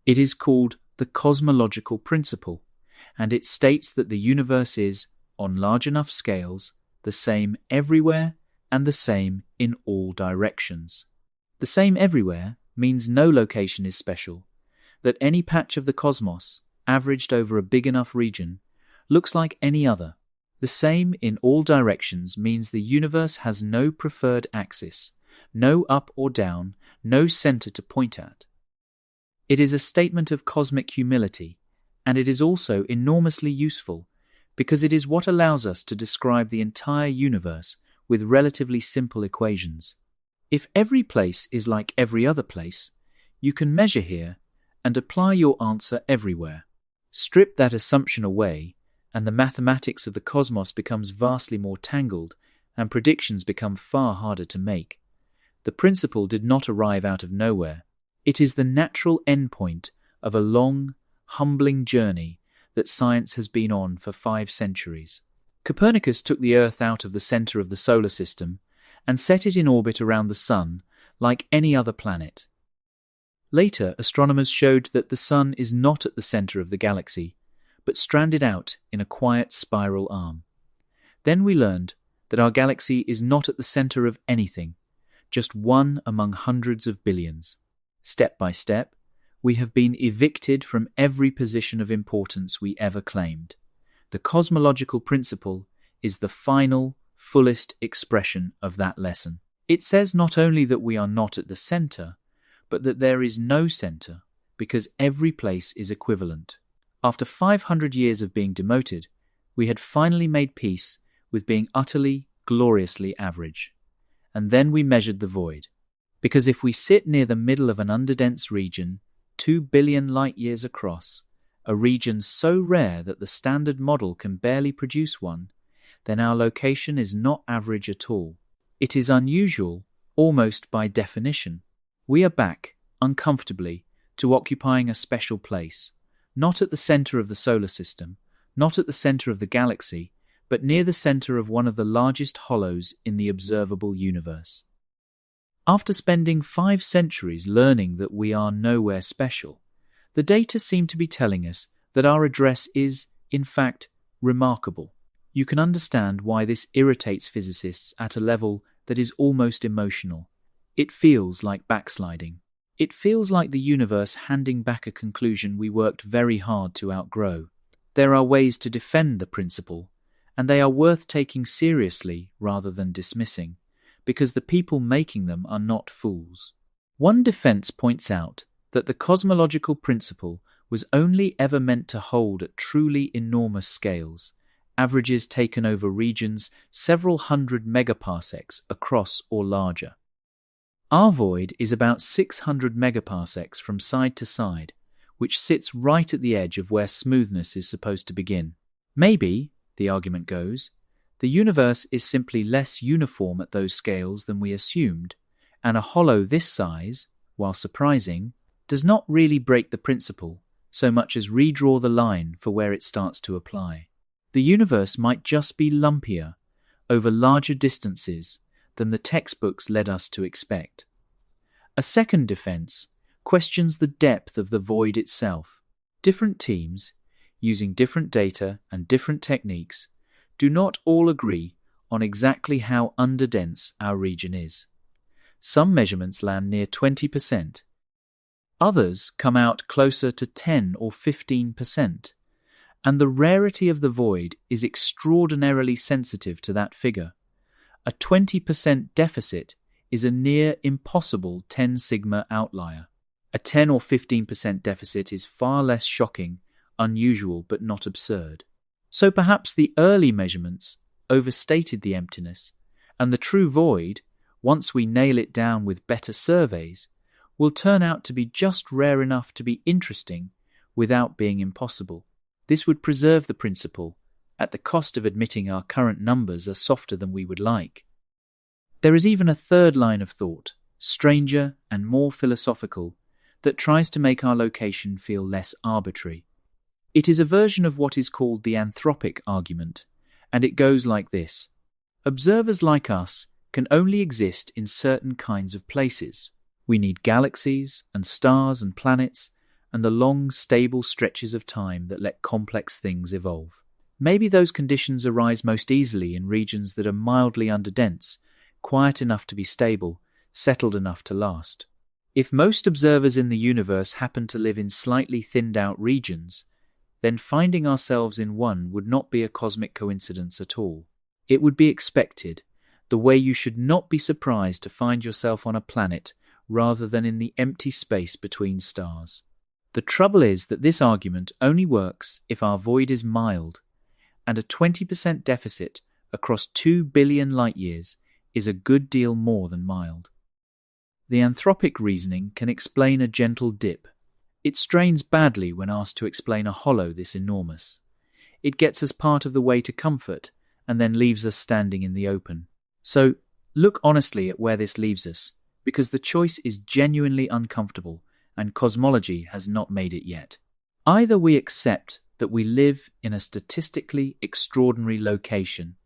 It is called the cosmological principle, and it states that the universe is, on large enough scales, the same everywhere and the same in all directions. The same everywhere means no location is special, that any patch of the cosmos, averaged over a big enough region, looks like any other. The same in all directions means the universe has no preferred axis, no up or down, no center to point at. It is a statement of cosmic humility, and it is also enormously useful because it is what allows us to describe the entire universe with relatively simple equations. If every place is like every other place, you can measure here and apply your answer everywhere. Strip that assumption away, and the mathematics of the cosmos becomes vastly more tangled, and predictions become far harder to make. The principle did not arrive out of nowhere. It is the natural endpoint of a long, humbling journey that science has been on for 5 centuries. Copernicus took the Earth out of the center of the solar system and set it in orbit around the Sun like any other planet. Later, astronomers showed that the Sun is not at the center of the galaxy, but stranded out in a quiet spiral arm. Then we learned that our galaxy is not at the center of anything, just one among hundreds of billions. Step by step, we have been evicted from every position of importance we ever claimed. The cosmological principle is the final, fullest expression of that lesson. It says not only that we are not at the center, but that there is no center, because every place is equivalent. After 500 years of being demoted, we had finally made peace with being utterly, gloriously average. And then we measured the void. Because if we sit near the middle of an underdense region, 2 billion light-years across, a region so rare that the standard model can barely produce one, then our location is not average at all. It is unusual, almost by definition. We are back, uncomfortably, to occupying a special place, not at the center of the solar system, not at the center of the galaxy, but near the center of one of the largest hollows in the observable universe. After spending 5 centuries learning that we are nowhere special, the data seem to be telling us that our address is, in fact, remarkable. You can understand why this irritates physicists at a level that is almost emotional. It feels like backsliding. It feels like the universe handing back a conclusion we worked very hard to outgrow. There are ways to defend the principle, and they are worth taking seriously rather than dismissing, because the people making them are not fools. One defense points out that the cosmological principle was only ever meant to hold at truly enormous scales, averages taken over regions several hundred megaparsecs across or larger. Our void is about 600 megaparsecs from side to side, which sits right at the edge of where smoothness is supposed to begin. Maybe, the argument goes, the universe is simply less uniform at those scales than we assumed, and a hollow this size, while surprising, does not really break the principle so much as redraw the line for where it starts to apply. The universe might just be lumpier over larger distances than the textbooks led us to expect. A second defense questions the depth of the void itself. Different teams, using different data and different techniques, do not all agree on exactly how underdense our region is. Some measurements land near 20%. Others come out closer to 10 or 15%. And the rarity of the void is extraordinarily sensitive to that figure. A 20% deficit is a near impossible 10 sigma outlier. A 10 or 15% deficit is far less shocking, unusual, but not absurd. So perhaps the early measurements overstated the emptiness, and the true void, once we nail it down with better surveys, will turn out to be just rare enough to be interesting without being impossible. This would preserve the principle, at the cost of admitting our current numbers are softer than we would like. There is even a third line of thought, stranger and more philosophical, that tries to make our location feel less arbitrary. It is a version of what is called the anthropic argument, and it goes like this. Observers like us can only exist in certain kinds of places. We need galaxies and stars and planets, and the long, stable stretches of time that let complex things evolve. Maybe those conditions arise most easily in regions that are mildly underdense, quiet enough to be stable, settled enough to last. If most observers in the universe happen to live in slightly thinned-out regions, then finding ourselves in one would not be a cosmic coincidence at all. It would be expected, the way you should not be surprised to find yourself on a planet rather than in the empty space between stars. The trouble is that this argument only works if our void is mild, and a 20% deficit across 2 billion light-years is a good deal more than mild. The anthropic reasoning can explain a gentle dip. It strains badly when asked to explain a hollow this enormous. It gets us part of the way to comfort and then leaves us standing in the open. So, look honestly at where this leaves us, because the choice is genuinely uncomfortable and cosmology has not made it yet. Either we accept that we live in a statistically extraordinary location,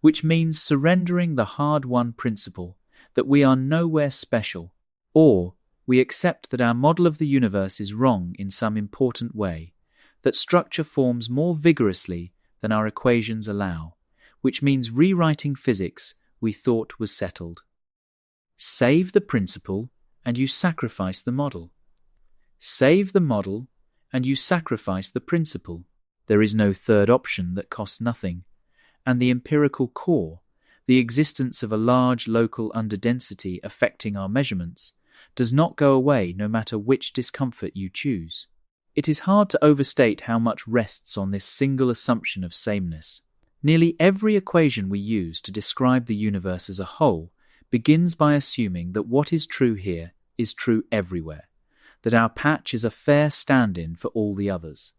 which means surrendering the hard-won principle that we are nowhere special, or we accept that our model of the universe is wrong in some important way, that structure forms more vigorously than our equations allow, which means rewriting physics we thought was settled. Save the principle and you sacrifice the model. Save the model and you sacrifice the principle. There is no third option that costs nothing, and the empirical core, the existence of a large local underdensity affecting our measurements, does not go away no matter which discomfort you choose. It is hard to overstate how much rests on this single assumption of sameness. Nearly every equation we use to describe the universe as a whole begins by assuming that what is true here is true everywhere, that our patch is a fair stand-in for all the others.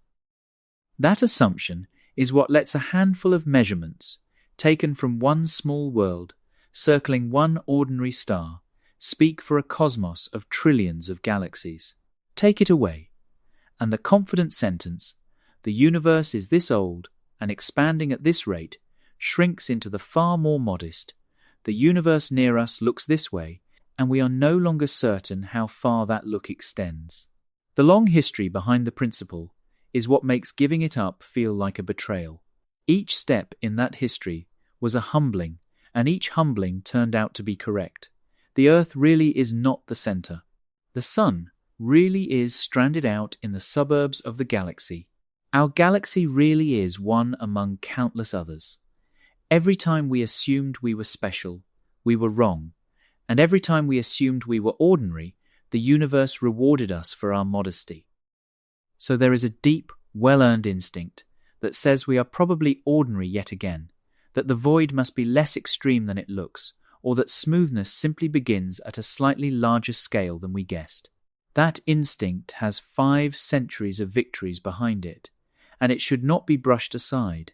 That assumption is what lets a handful of measurements, taken from one small world, circling one ordinary star, speak for a cosmos of trillions of galaxies. Take it away. And the confident sentence, "The universe is this old and expanding at this rate," shrinks into the far more modest, "The universe near us looks this way, and we are no longer certain how far that look extends." The long history behind the principle is what makes giving it up feel like a betrayal. Each step in that history was a humbling, and each humbling turned out to be correct. The Earth really is not the center. The Sun really is stranded out in the suburbs of the galaxy. Our galaxy really is one among countless others. Every time we assumed we were special, we were wrong, and every time we assumed we were ordinary, the universe rewarded us for our modesty. So there is a deep, well-earned instinct that says we are probably ordinary yet again, that the void must be less extreme than it looks, or that smoothness simply begins at a slightly larger scale than we guessed. That instinct has 5 centuries of victories behind it, and it should not be brushed aside.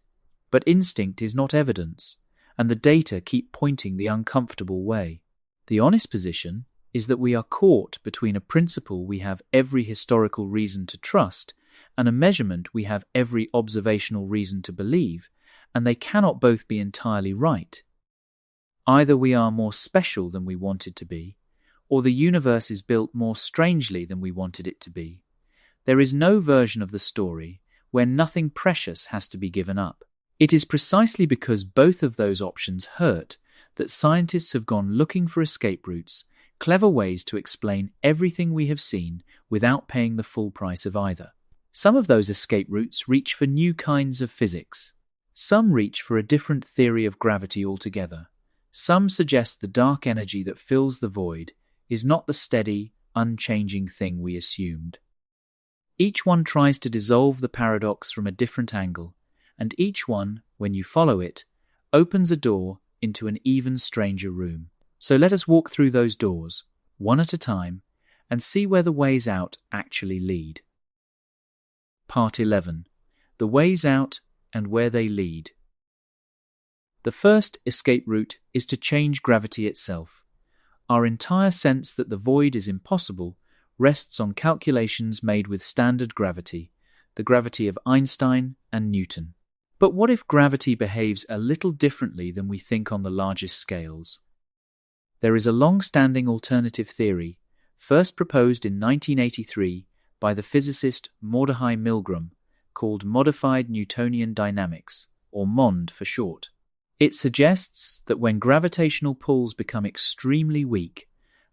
But instinct is not evidence, and the data keep pointing the uncomfortable way. The honest position is that we are caught between a principle we have every historical reason to trust and a measurement we have every observational reason to believe, and they cannot both be entirely right. Either we are more special than we wanted to be, or the universe is built more strangely than we wanted it to be. There is no version of the story where nothing precious has to be given up. It is precisely because both of those options hurt that scientists have gone looking for escape routes, clever ways to explain everything we have seen without paying the full price of either. Some of those escape routes reach for new kinds of physics. Some reach for a different theory of gravity altogether. Some suggest the dark energy that fills the void is not the steady, unchanging thing we assumed. Each one tries to dissolve the paradox from a different angle, and each one, when you follow it, opens a door into an even stranger room. So let us walk through those doors, one at a time, and see where the ways out actually lead. Part 11. The Ways Out and Where They Lead. The first escape route is to change gravity itself. Our entire sense that the void is impossible rests on calculations made with standard gravity, the gravity of Einstein and Newton. But what if gravity behaves a little differently than we think on the largest scales? There is a long-standing alternative theory, first proposed in 1983 by the physicist Mordechai Milgram, called modified Newtonian dynamics, or MOND for short. It suggests that when gravitational pulls become extremely weak,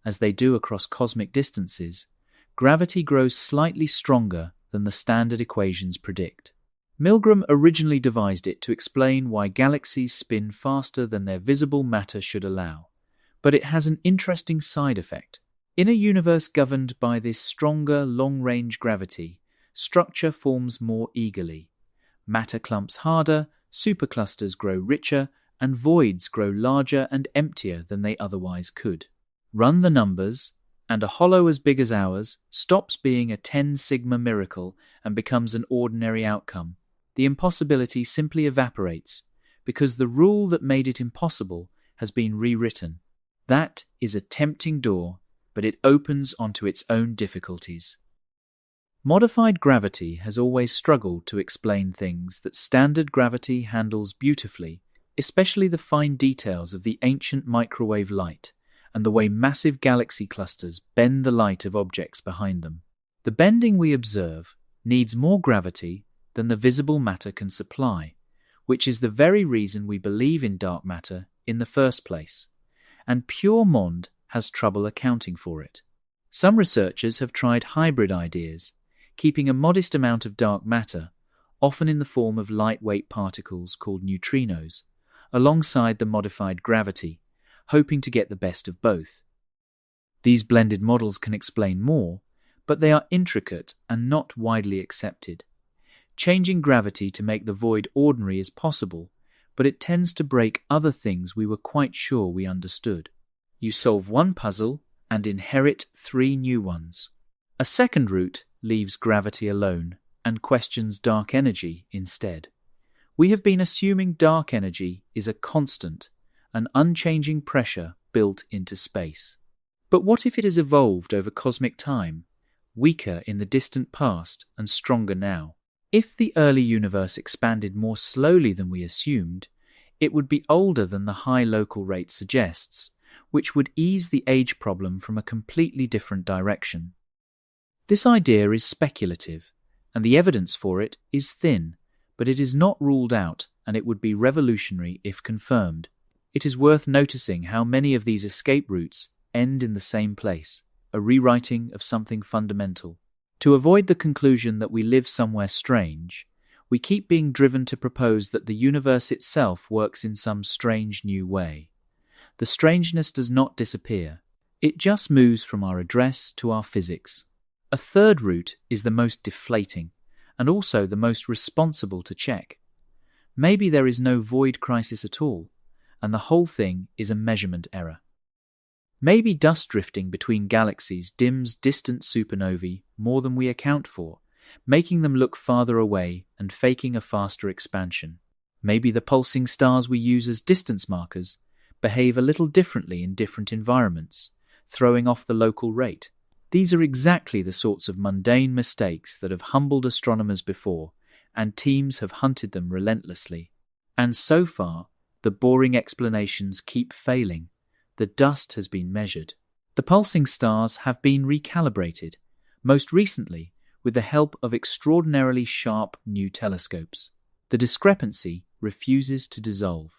as they do across cosmic distances, gravity grows slightly stronger than the standard equations predict. Milgram originally devised it to explain why galaxies spin faster than their visible matter should allow, but it has an interesting side effect. In a universe governed by this stronger long-range gravity, structure forms more eagerly. Matter clumps harder, superclusters grow richer, and voids grow larger and emptier than they otherwise could. Run the numbers, and a hollow as big as ours stops being a 10 sigma miracle and becomes an ordinary outcome. The impossibility simply evaporates, because the rule that made it impossible has been rewritten. That is a tempting door, but it opens onto its own difficulties. Modified gravity has always struggled to explain things that standard gravity handles beautifully, especially the fine details of the ancient microwave light and the way massive galaxy clusters bend the light of objects behind them. The bending we observe needs more gravity than the visible matter can supply, which is the very reason we believe in dark matter in the first place, and pure MOND has trouble accounting for it. Some researchers have tried hybrid ideas, keeping a modest amount of dark matter, often in the form of lightweight particles called neutrinos, alongside the modified gravity, hoping to get the best of both. These blended models can explain more, but they are intricate and not widely accepted. Changing gravity to make the void ordinary is possible, but it tends to break other things we were quite sure we understood. You solve one puzzle and inherit 3 new ones. A second route leaves gravity alone and questions dark energy instead. We have been assuming dark energy is a constant, an unchanging pressure built into space. But what if it has evolved over cosmic time, weaker in the distant past and stronger now. If the early universe expanded more slowly than we assumed, it would be older than the high local rate suggests, which would ease the age problem from a completely different direction. This idea is speculative, and the evidence for it is thin, but it is not ruled out, and it would be revolutionary if confirmed. It is worth noticing how many of these escape routes end in the same place, a rewriting of something fundamental. To avoid the conclusion that we live somewhere strange, we keep being driven to propose that the universe itself works in some strange new way. The strangeness does not disappear. It just moves from our address to our physics. A third route is the most deflating, and also the most responsible to check. Maybe there is no void crisis at all, and the whole thing is a measurement error. Maybe dust drifting between galaxies dims distant supernovae more than we account for, making them look farther away and faking a faster expansion. Maybe the pulsing stars we use as distance markers behave a little differently in different environments, throwing off the local rate. These are exactly the sorts of mundane mistakes that have humbled astronomers before, and teams have hunted them relentlessly. And so far, the boring explanations keep failing. The dust has been measured. The pulsing stars have been recalibrated, most recently with the help of extraordinarily sharp new telescopes. The discrepancy refuses to dissolve.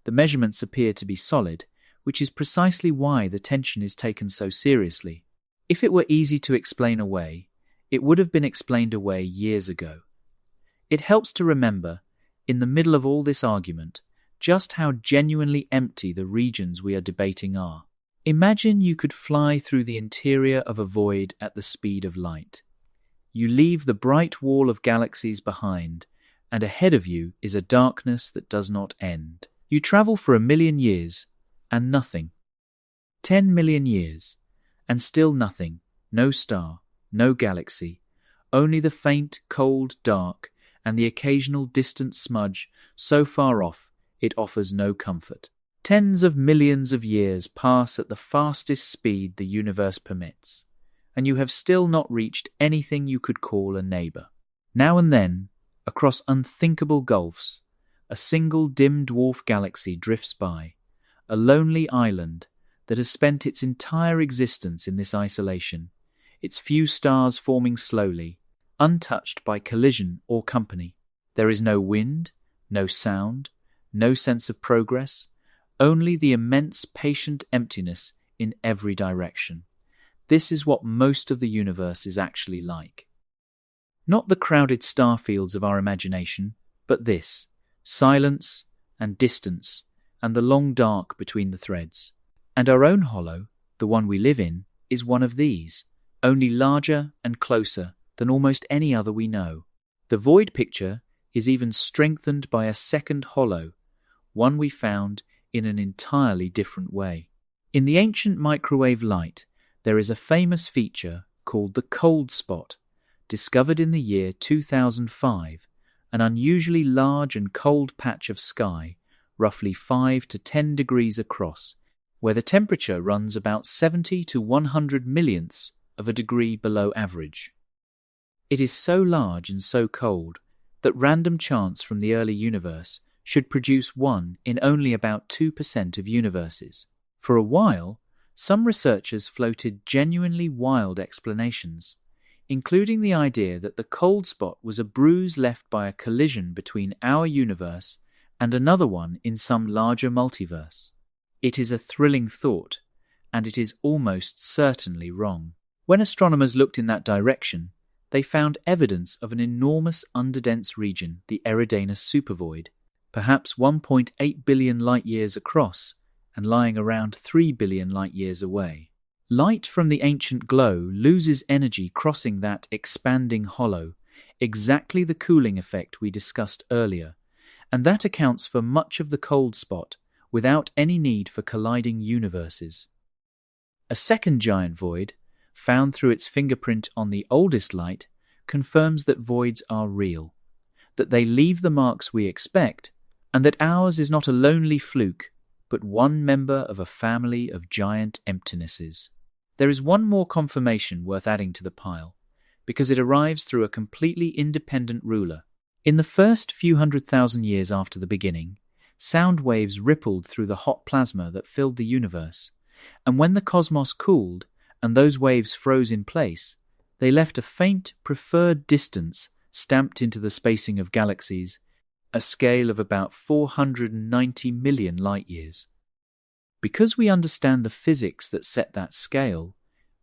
The measurements appear to be solid, which is precisely why the tension is taken so seriously. If it were easy to explain away, it would have been explained away years ago. It helps to remember, in the middle of all this argument, just how genuinely empty the regions we are debating are. Imagine you could fly through the interior of a void at the speed of light. You leave the bright wall of galaxies behind, and ahead of you is a darkness that does not end. You travel for 1,000,000 years, and nothing. 10 million years, and still nothing. No star, no galaxy, only the faint, cold dark, and the occasional distant smudge so far off it offers no comfort. Tens of millions of years pass at the fastest speed the universe permits, and you have still not reached anything you could call a neighbor. Now and then, across unthinkable gulfs, a single dim dwarf galaxy drifts by, a lonely island that has spent its entire existence in this isolation, its few stars forming slowly, untouched by collision or company. There is no wind, no sound, no sense of progress, only the immense patient emptiness in every direction. This is what most of the universe is actually like. Not the crowded star fields of our imagination, but this, silence and distance, and the long dark between the threads. And our own hollow, the one we live in, is one of these, only larger and closer than almost any other we know. The void picture is even strengthened by a second hollow, one we found in an entirely different way. In the ancient microwave light, there is a famous feature called the cold spot, discovered in the year 2005, an unusually large and cold patch of sky, roughly 5 to 10 degrees across, where the temperature runs about 70 to 100 millionths of a degree below average. It is so large and so cold that random chance from the early universe should produce one in only about 2% of universes. For a while, some researchers floated genuinely wild explanations, including the idea that the cold spot was a bruise left by a collision between our universe and another one in some larger multiverse. It is a thrilling thought, and it is almost certainly wrong. When astronomers looked in that direction, they found evidence of an enormous underdense region, the Eridanus supervoid, perhaps 1.8 billion light-years across and lying around 3 billion light-years away. Light from the ancient glow loses energy crossing that expanding hollow, exactly the cooling effect we discussed earlier, and that accounts for much of the cold spot without any need for colliding universes. A second giant void, found through its fingerprint on the oldest light, confirms that voids are real, that they leave the marks we expect, and that ours is not a lonely fluke, but one member of a family of giant emptinesses. There is one more confirmation worth adding to the pile, because it arrives through a completely independent ruler. In the first few 100,000 years after the beginning, sound waves rippled through the hot plasma that filled the universe, and when the cosmos cooled and those waves froze in place, they left a faint, preferred distance stamped into the spacing of galaxies, a scale of about 490 million light-years. Because we understand the physics that set that scale,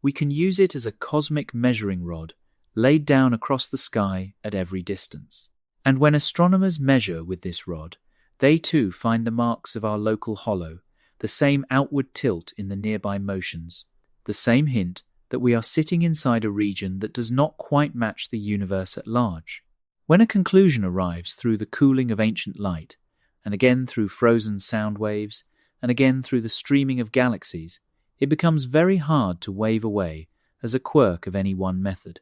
we can use it as a cosmic measuring rod laid down across the sky at every distance. And when astronomers measure with this rod, they too find the marks of our local hollow, the same outward tilt in the nearby motions, the same hint that we are sitting inside a region that does not quite match the universe at large. When a conclusion arrives through the cooling of ancient light, and again through frozen sound waves, and again through the streaming of galaxies, it becomes very hard to wave away as a quirk of any one method.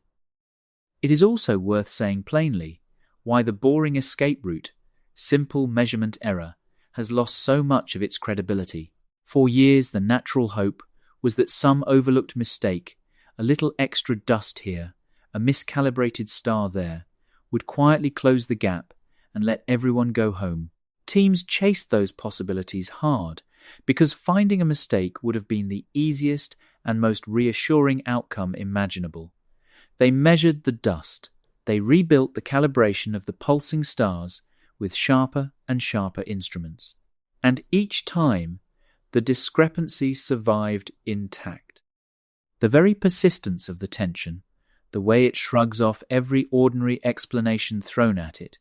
It is also worth saying plainly why the boring escape route, simple measurement error, has lost so much of its credibility. For years the natural hope was that some overlooked mistake, a little extra dust here, a miscalibrated star there, would quietly close the gap and let everyone go home. Teams chased those possibilities hard, because finding a mistake would have been the easiest and most reassuring outcome imaginable. They measured the dust. They rebuilt the calibration of the pulsing stars with sharper and sharper instruments. And each time, the discrepancy survived intact. The very persistence of the tension, the way it shrugs off every ordinary explanation thrown at it,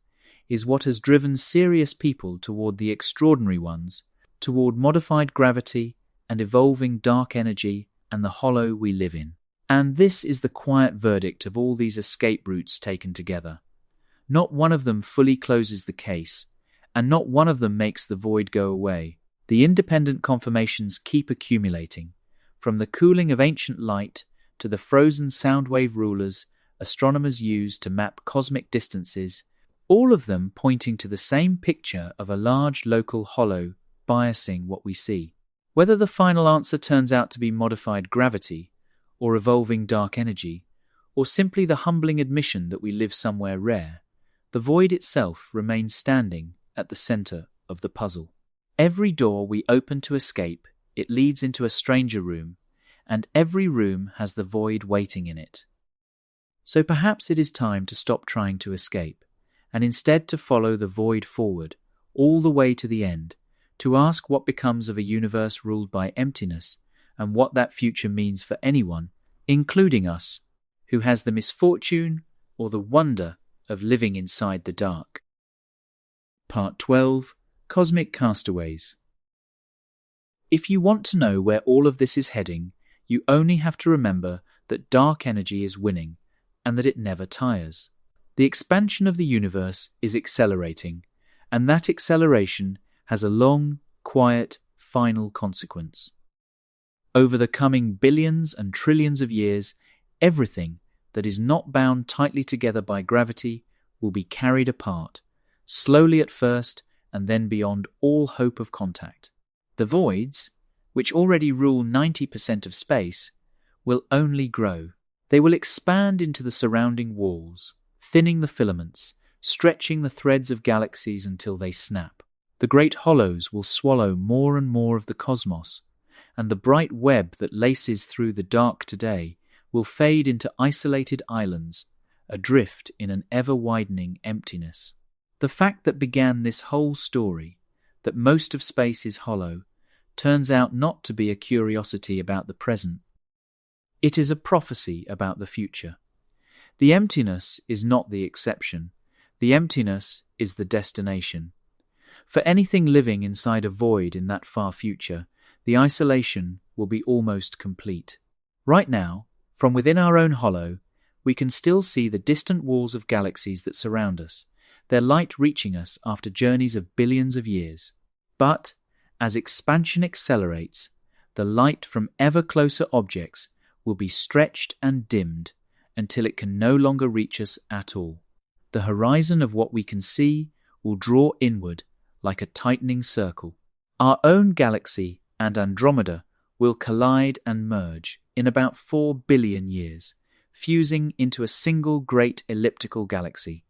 is what has driven serious people toward the extraordinary ones, toward modified gravity and evolving dark energy and the hollow we live in. And this is the quiet verdict of all these escape routes taken together. Not one of them fully closes the case, and not one of them makes the void go away. The independent confirmations keep accumulating, from the cooling of ancient light to the frozen sound wave rulers astronomers use to map cosmic distances, all of them pointing to the same picture of a large local hollow biasing what we see. Whether the final answer turns out to be modified gravity, or evolving dark energy, or simply the humbling admission that we live somewhere rare, the void itself remains standing at the center of the puzzle. Every door we open to escape, it leads into a stranger room, and every room has the void waiting in it. So perhaps it is time to stop trying to escape, and instead to follow the void forward, all the way to the end, to ask what becomes of a universe ruled by emptiness, and what that future means for anyone, including us, who has the misfortune or the wonder of living inside the dark. Part 12. Cosmic Castaways. If you want to know where all of this is heading, you only have to remember that dark energy is winning, and that it never tires. The expansion of the universe is accelerating, and that acceleration has a long, quiet, final consequence. Over the coming billions and trillions of years, everything that is not bound tightly together by gravity will be carried apart, slowly at first and then beyond all hope of contact. The voids, which already rule 90% of space, will only grow. They will expand into the surrounding walls, thinning the filaments, stretching the threads of galaxies until they snap. The great hollows will swallow more and more of the cosmos, and the bright web that laces through the dark today will fade into isolated islands, adrift in an ever-widening emptiness. The fact that began this whole story, that most of space is hollow, turns out not to be a curiosity about the present. It is a prophecy about the future. The emptiness is not the exception. The emptiness is the destination. For anything living inside a void in that far future, the isolation will be almost complete. Right now, from within our own hollow, we can still see the distant walls of galaxies that surround us, their light reaching us after journeys of billions of years. But, as expansion accelerates, the light from ever closer objects will be stretched and dimmed until it can no longer reach us at all. The horizon of what we can see will draw inward like a tightening circle. Our own galaxy and Andromeda will collide and merge in about 4 billion years, fusing into a single great elliptical galaxy.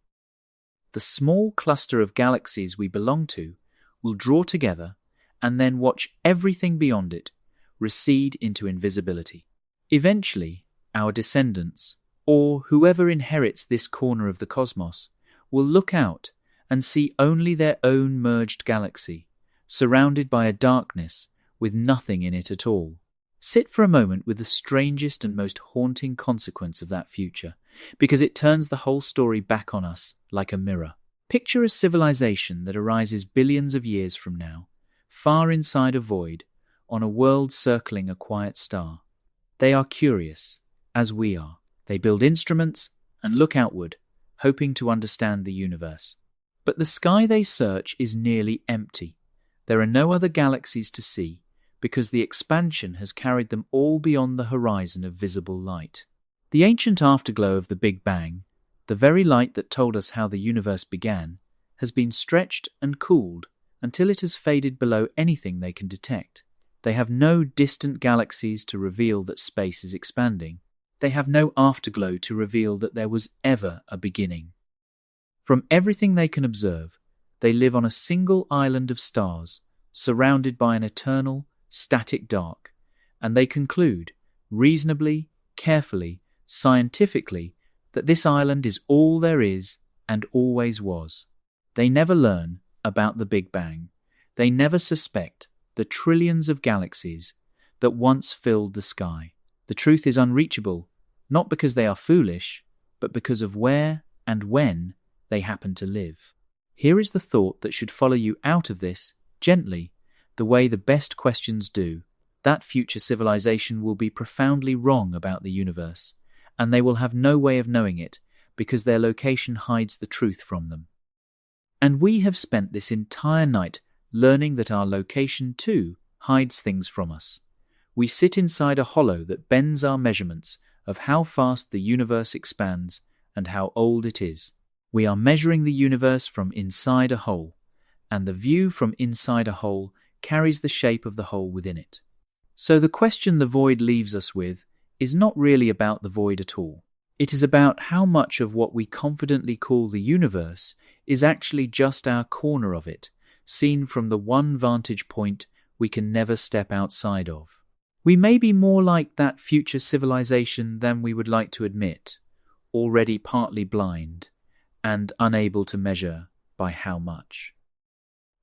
The small cluster of galaxies we belong to will draw together and then watch everything beyond it recede into invisibility. Eventually, our descendants, or whoever inherits this corner of the cosmos, will look out and see only their own merged galaxy, surrounded by a darkness with nothing in it at all. Sit for a moment with the strangest and most haunting consequence of that future, because it turns the whole story back on us like a mirror. Picture a civilization that arises billions of years from now, far inside a void, on a world circling a quiet star. They are curious, as we are. They build instruments and look outward, hoping to understand the universe. But the sky they search is nearly empty. There are no other galaxies to see, because the expansion has carried them all beyond the horizon of visible light. The ancient afterglow of the Big Bang, the very light that told us how the universe began, has been stretched and cooled until it has faded below anything they can detect. They have no distant galaxies to reveal that space is expanding. They have no afterglow to reveal that there was ever a beginning. From everything they can observe, they live on a single island of stars, surrounded by an eternal, static dark, and they conclude, reasonably, carefully, scientifically, that this island is all there is and always was. They never learn about the Big Bang. They never suspect the trillions of galaxies that once filled the sky. The truth is unreachable, not because they are foolish, but because of where and when they happen to live. Here is the thought that should follow you out of this, gently, the way the best questions do. That future civilization will be profoundly wrong about the universe, and they will have no way of knowing it, because their location hides the truth from them. And we have spent this entire night learning that our location too hides things from us. We sit inside a hollow that bends our measurements of how fast the universe expands and how old it is. We are measuring the universe from inside a hole, and the view from inside a hole carries the shape of the hole within it. So the question the void leaves us with is not really about the void at all. It is about how much of what we confidently call the universe is actually just our corner of it, seen from the one vantage point we can never step outside of. We may be more like that future civilization than we would like to admit, already partly blind and unable to measure by how much.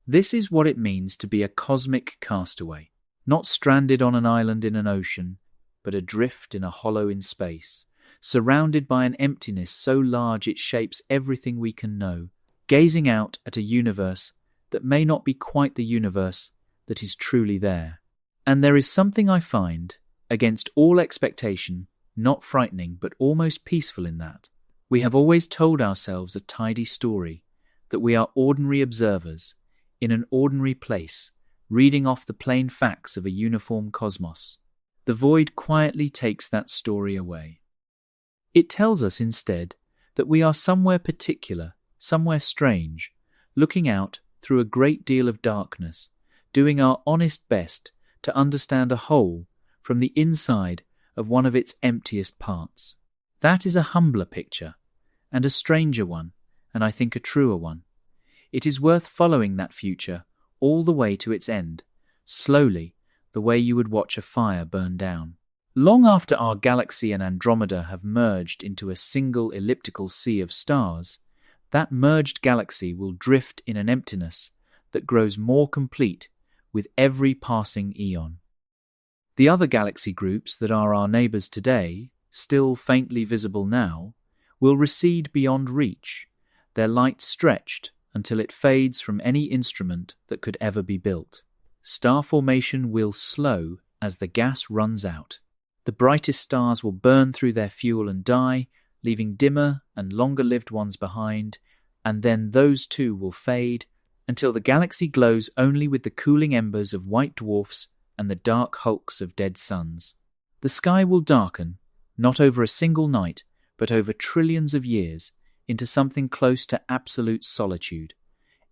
This is what it means to be a cosmic castaway, not stranded on an island in an ocean, but adrift in a hollow in space, surrounded by an emptiness so large it shapes everything we can know, gazing out at a universe that may not be quite the universe that is truly there. And there is something I find, against all expectation, not frightening but almost peaceful in that. We have always told ourselves a tidy story, that we are ordinary observers, in an ordinary place, reading off the plain facts of a uniform cosmos. The void quietly takes that story away. It tells us instead that we are somewhere particular, somewhere strange, looking out through a great deal of darkness, doing our honest best to understand a whole from the inside of one of its emptiest parts. That is a humbler picture, and a stranger one, and I think a truer one. It is worth following that future all the way to its end, slowly, the way you would watch a fire burn down. Long after our galaxy and Andromeda have merged into a single elliptical sea of stars, that merged galaxy will drift in an emptiness that grows more complete with every passing eon. The other galaxy groups that are our neighbours today, still faintly visible now, will recede beyond reach, their light stretched until it fades from any instrument that could ever be built. Star formation will slow as the gas runs out. The brightest stars will burn through their fuel and die, leaving dimmer and longer-lived ones behind, and then those too will fade until the galaxy glows only with the cooling embers of white dwarfs and the dark hulks of dead suns. The sky will darken, not over a single night, but over trillions of years, into something close to absolute solitude.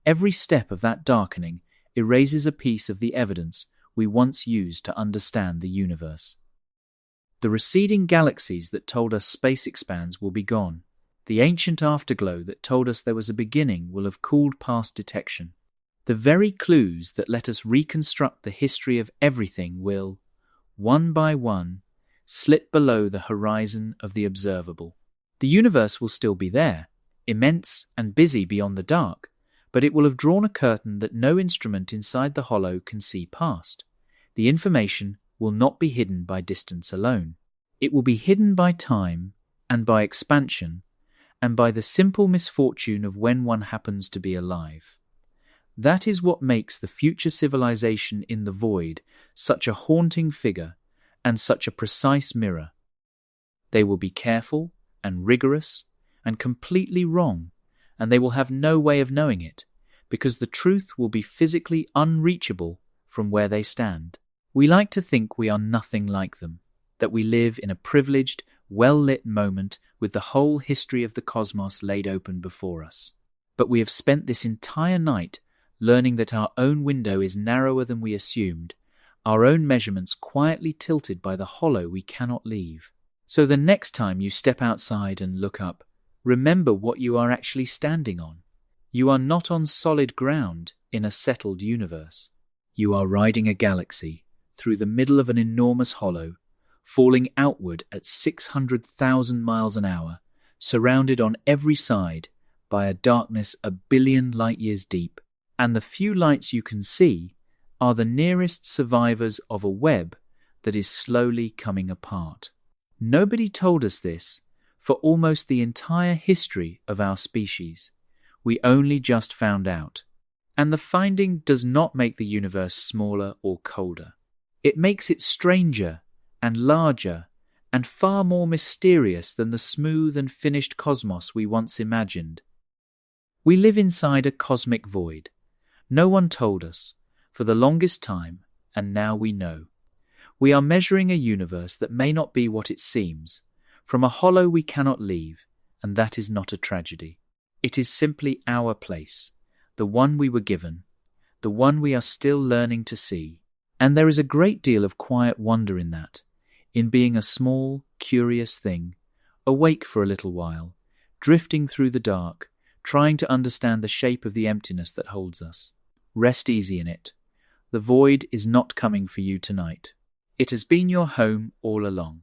Every step of that darkening erases a piece of the evidence we once used to understand the universe. The receding galaxies that told us space expands will be gone. The ancient afterglow that told us there was a beginning will have cooled past detection. The very clues that let us reconstruct the history of everything will, one by one, slip below the horizon of the observable. The universe will still be there, immense and busy beyond the dark, but it will have drawn a curtain that no instrument inside the hollow can see past. The information will not be hidden by distance alone. It will be hidden by time and by expansion and by the simple misfortune of when one happens to be alive. That is what makes the future civilization in the void such a haunting figure and such a precise mirror. They will be careful and rigorous and completely wrong, and they will have no way of knowing it, because the truth will be physically unreachable from where they stand. We like to think we are nothing like them, that we live in a privileged, well-lit moment with the whole history of the cosmos laid open before us. But we have spent this entire night learning that our own window is narrower than we assumed, our own measurements quietly tilted by the hollow we cannot leave. So the next time you step outside and look up, remember what you are actually standing on. You are not on solid ground in a settled universe. You are riding a galaxy through the middle of an enormous hollow, falling outward at 600,000 miles an hour, surrounded on every side by a darkness 1 billion light-years deep, and the few lights you can see are the nearest survivors of a web that is slowly coming apart. Nobody told us this for almost the entire history of our species. We only just found out. And the finding does not make the universe smaller or colder. It makes it stranger and larger and far more mysterious than the smooth and finished cosmos we once imagined. We live inside a cosmic void. No one told us, for the longest time, and now we know. We are measuring a universe that may not be what it seems, from a hollow we cannot leave, and that is not a tragedy. It is simply our place, the one we were given, the one we are still learning to see. And there is a great deal of quiet wonder in that, in being a small, curious thing, awake for a little while, drifting through the dark, trying to understand the shape of the emptiness that holds us. Rest easy in it. The void is not coming for you tonight. It has been your home all along.